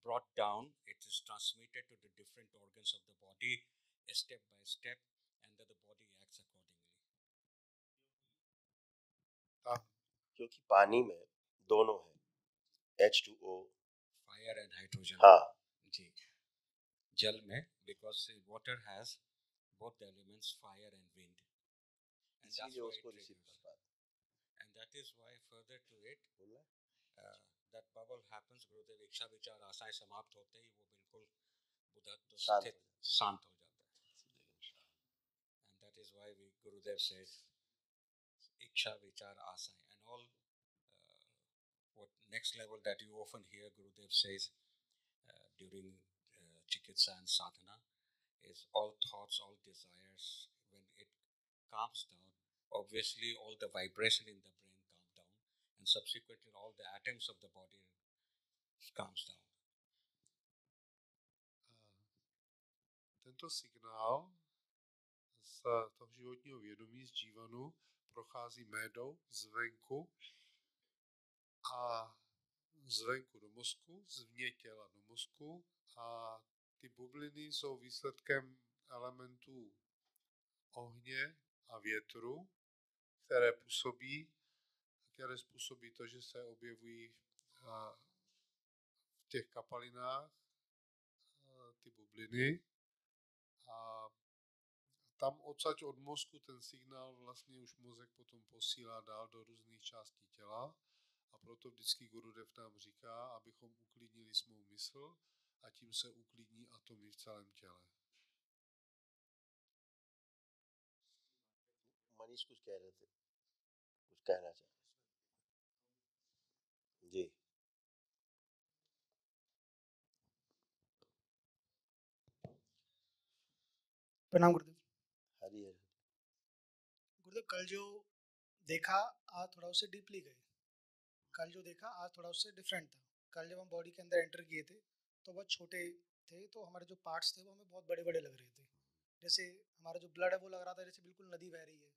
brought down, it is transmitted to the different organs of the body step by step, and that the body acts accordingly. क्योंकि पानी में दोनों है, H2O, fire and hydrogen. हाँ जी, जल में, because water has both the elements fire and wind, and that's इसीलिए why उसको it रिसीव triggers. कर पाते. And that is why further to it, that bubble happens. गुरुदेव इच्छा विचार आशाएं समाप्त होते ही वो बिल्कुल बुद्धत्व स्थित शांत हो जाता है. And that is why Gurudev says iksha vichar asai, and all what next level that you often hear Gurudev says during chikitsa and sadhana is all thoughts, all desires, when it calms down, obviously all the vibration in the brain calm down, and subsequently all the atoms of the body calms down. Tento signál z toho životního vědomí, z džívanu, prochází médou zvenku a zvenku do mozku, zvně těla do mozku, a ty bubliny jsou výsledkem elementů ohně a větru, které způsobí to, že se objevují v těch kapalinách ty bubliny, a tam odsaď od mozku ten signál vlastně už mozek potom posílá dál do různých částí těla, a proto vždycky Gurudev nám říká, abychom uklidnili svou mysl, a tím se uklidní atomy v celém těle. Manish कुछ कह रहे थे, कुछ कहना चाह रहे थे. जी. प्रणाम गुरुदेव. हरी हरी. गुरुदेव, कल जो देखा आज थोड़ा उससे डीपली गए. कल जो देखा आज थोड़ा उससे डिफरेंट था. कल जब हम बॉडी के अंदर एंटर किए थे तो बहुत छोटे थे, तो हमारे जो पार्ट्स थे वो हमें बहुत बड़े बड़े लग रहे थे. जैसे हमारा जो ब्लड है वो लग रहा था जैसे बिल्कुल नदी बह रही है,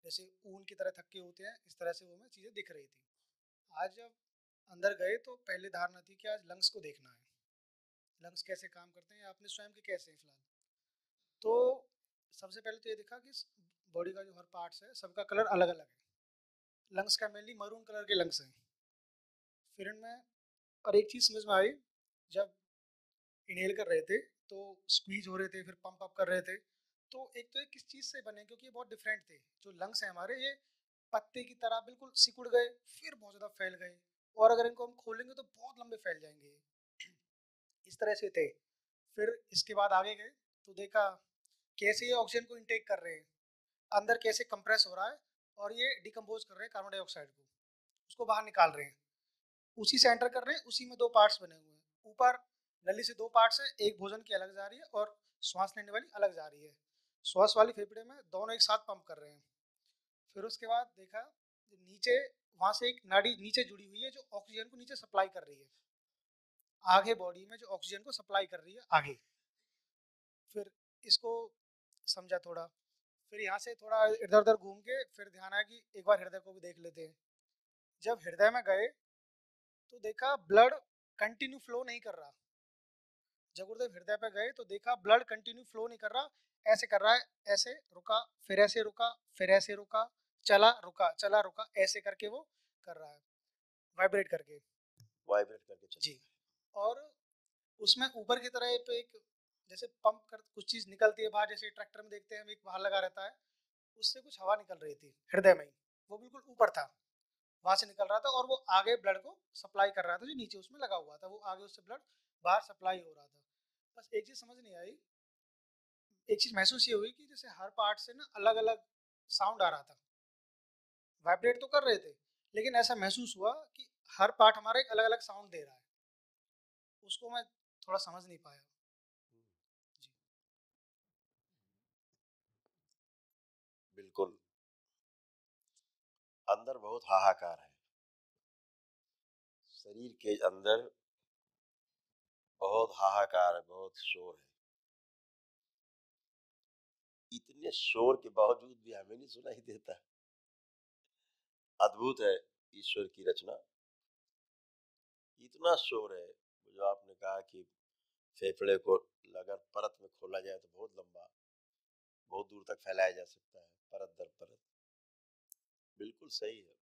जैसे ऊन की तरह थक्के होते हैं, इस तरह से वो हमें चीज़ें दिख रही थी. आज जब अंदर गए तो पहले धारणा थी कि आज लंग्स को देखना है, लंग्स कैसे काम करते हैं, आपने स्वयं के कैसे हैं फिलहाल. तो सबसे पहले तो ये देखा कि बॉडी का जो हर पार्ट्स है सबका कलर अलग अलग है. लंग्स का मेनली मरून कलर के लंग्स हैं. फिर इनमें और एक चीज़ समझ में आई, जब इनहेल कर रहे थे तो स्क्वीज हो रहे थे, फिर पंप अप कर रहे थे, तो एक तो ये किस चीज़ से बने, क्योंकि ये बहुत डिफरेंट थे. जो लंग्स हैं हमारे, ये पत्ते की तरह बिल्कुल सिकुड़ गए, फिर बहुत ज़्यादा फैल गए, और अगर इनको हम खोलेंगे तो बहुत लंबे फैल जाएंगे, इस तरह से थे. फिर इसके बाद आगे गए तो देखा कैसे ये ऑक्सीजन को इनटेक कर रहे हैं, अंदर कैसे कंप्रेस हो रहा है और ये डिकम्पोज कर रहे हैं कार्बन डाइऑक्साइड को, उसको बाहर निकाल रहे हैं, उसी से एंटर कर रहे हैं, उसी में दो पार्ट्स बने हुए हैं। ऊपर नली से दो पार्ट्स है, एक भोजन की अलग जा रही है और श्वास लेने वाली अलग जा रही है। श्वास वाली फेफड़े में दोनों एक साथ पंप कर रहे हैं। फिर उसके बाद देखा नीचे वहां से एक नाड़ी नीचे जुड़ी हुई है जो ऑक्सीजन को नीचे सप्लाई कर रही है, आगे बॉडी में जो ऑक्सीजन को सप्लाई कर रही है आगे। फिर इसको समझा थोड़ा, फिर यहाँ से थोड़ा इधर उधर घूम के फिर ध्यान आया कि एक बार हृदय को भी देख लेते हैं। जब हृदय में गए तो देखा ब्लड कंटिन्यू फ्लो नहीं कर रहा। जब गुरुदेव हृदय पे गए तो देखा ब्लड कंटिन्यू फ्लो नहीं कर रहा, ऐसे कर रहा है, ऐसे रुका, फिर ऐसे रुका, फिर ऐसे रुका, चला रुका, चला रुका, ऐसे करके वो कर रहा है, वाइब्रेट करके जी। और उसमें ऊपर की तरह एक जैसे पंप कर कुछ चीज निकलती है बाहर, जैसे ट्रैक्टर में देखते हैं हम एक बाहर लगा रहता है, उससे कुछ हवा निकल रही थी हृदय में ही, वो बिल्कुल ऊपर था, वहां से निकल रहा था और वो आगे ब्लड को सप्लाई कर रहा था, जो नीचे उसमें लगा हुआ था वो आगे उससे ब्लड बाहर सप्लाई हो रहा था। बस एक चीज समझ नहीं आई, एक चीज महसूस ये हुई कि जैसे हर पार्ट से ना अलग अलग साउंड आ रहा था, वाइब्रेट तो कर रहे थे लेकिन ऐसा महसूस हुआ कि हर पार्ट हमारा एक अलग अलग साउंड दे रहा है, उसको मैं थोड़ा समझ नहीं पाया। बिल्कुल, अंदर बहुत हाहाकार है, शरीर के अंदर बहुत हाहाकार है, बहुत शोर है। इतने शोर के बावजूद भी हमें नहीं सुनाई देता। अद्भुत है ईश्वर की रचना, इतना शोर है। जो आपने कहा कि फेफड़े को अगर परत में खोला जाए तो बहुत लंबा, बहुत दूर तक फैलाया जा सकता है, परत दर परत। बिल्कुल सही है,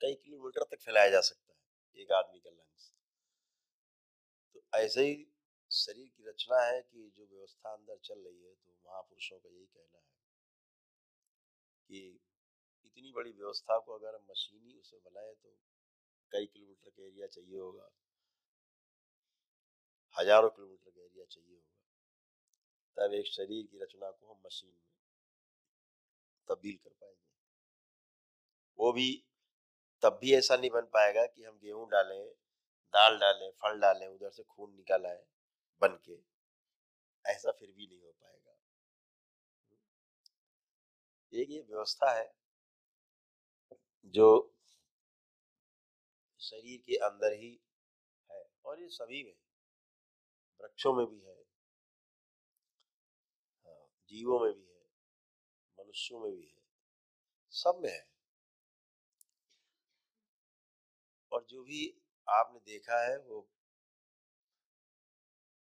कई किलोमीटर तक फैलाया जा सकता है एक आदमी का लंग्स। तो ऐसे ही शरीर की रचना है कि जो व्यवस्था अंदर चल रही है, तो महापुरुषों का यही कहना है कि इतनी बड़ी व्यवस्था को अगर हम मशीनी उसे बनाए तो कई किलोमीटर का एरिया चाहिए होगा, हजारों किलोमीटर का एरिया चाहिए होगा, तब एक शरीर की रचना को हम मशीन में तब्दील कर पाएंगे। वो भी तब भी ऐसा नहीं बन पाएगा कि हम गेहूं डालें, दाल डालें, फल डालें, उधर से खून निकल आए बन के, ऐसा फिर भी नहीं हो पाएगा। एक ये व्यवस्था है जो शरीर के अंदर ही है, और ये सभी में, वृक्षों में भी है, जीवों में भी है, मनुष्यों में भी है, सब में है। और जो भी आपने देखा है वो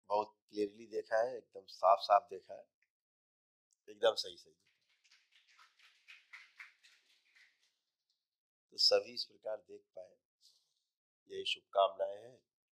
बहुत क्लियरली देखा है, एकदम साफ साफ देखा है, एकदम सही सही। तो सभी इस प्रकार देख पाए, यही शुभकामनाएं हैं।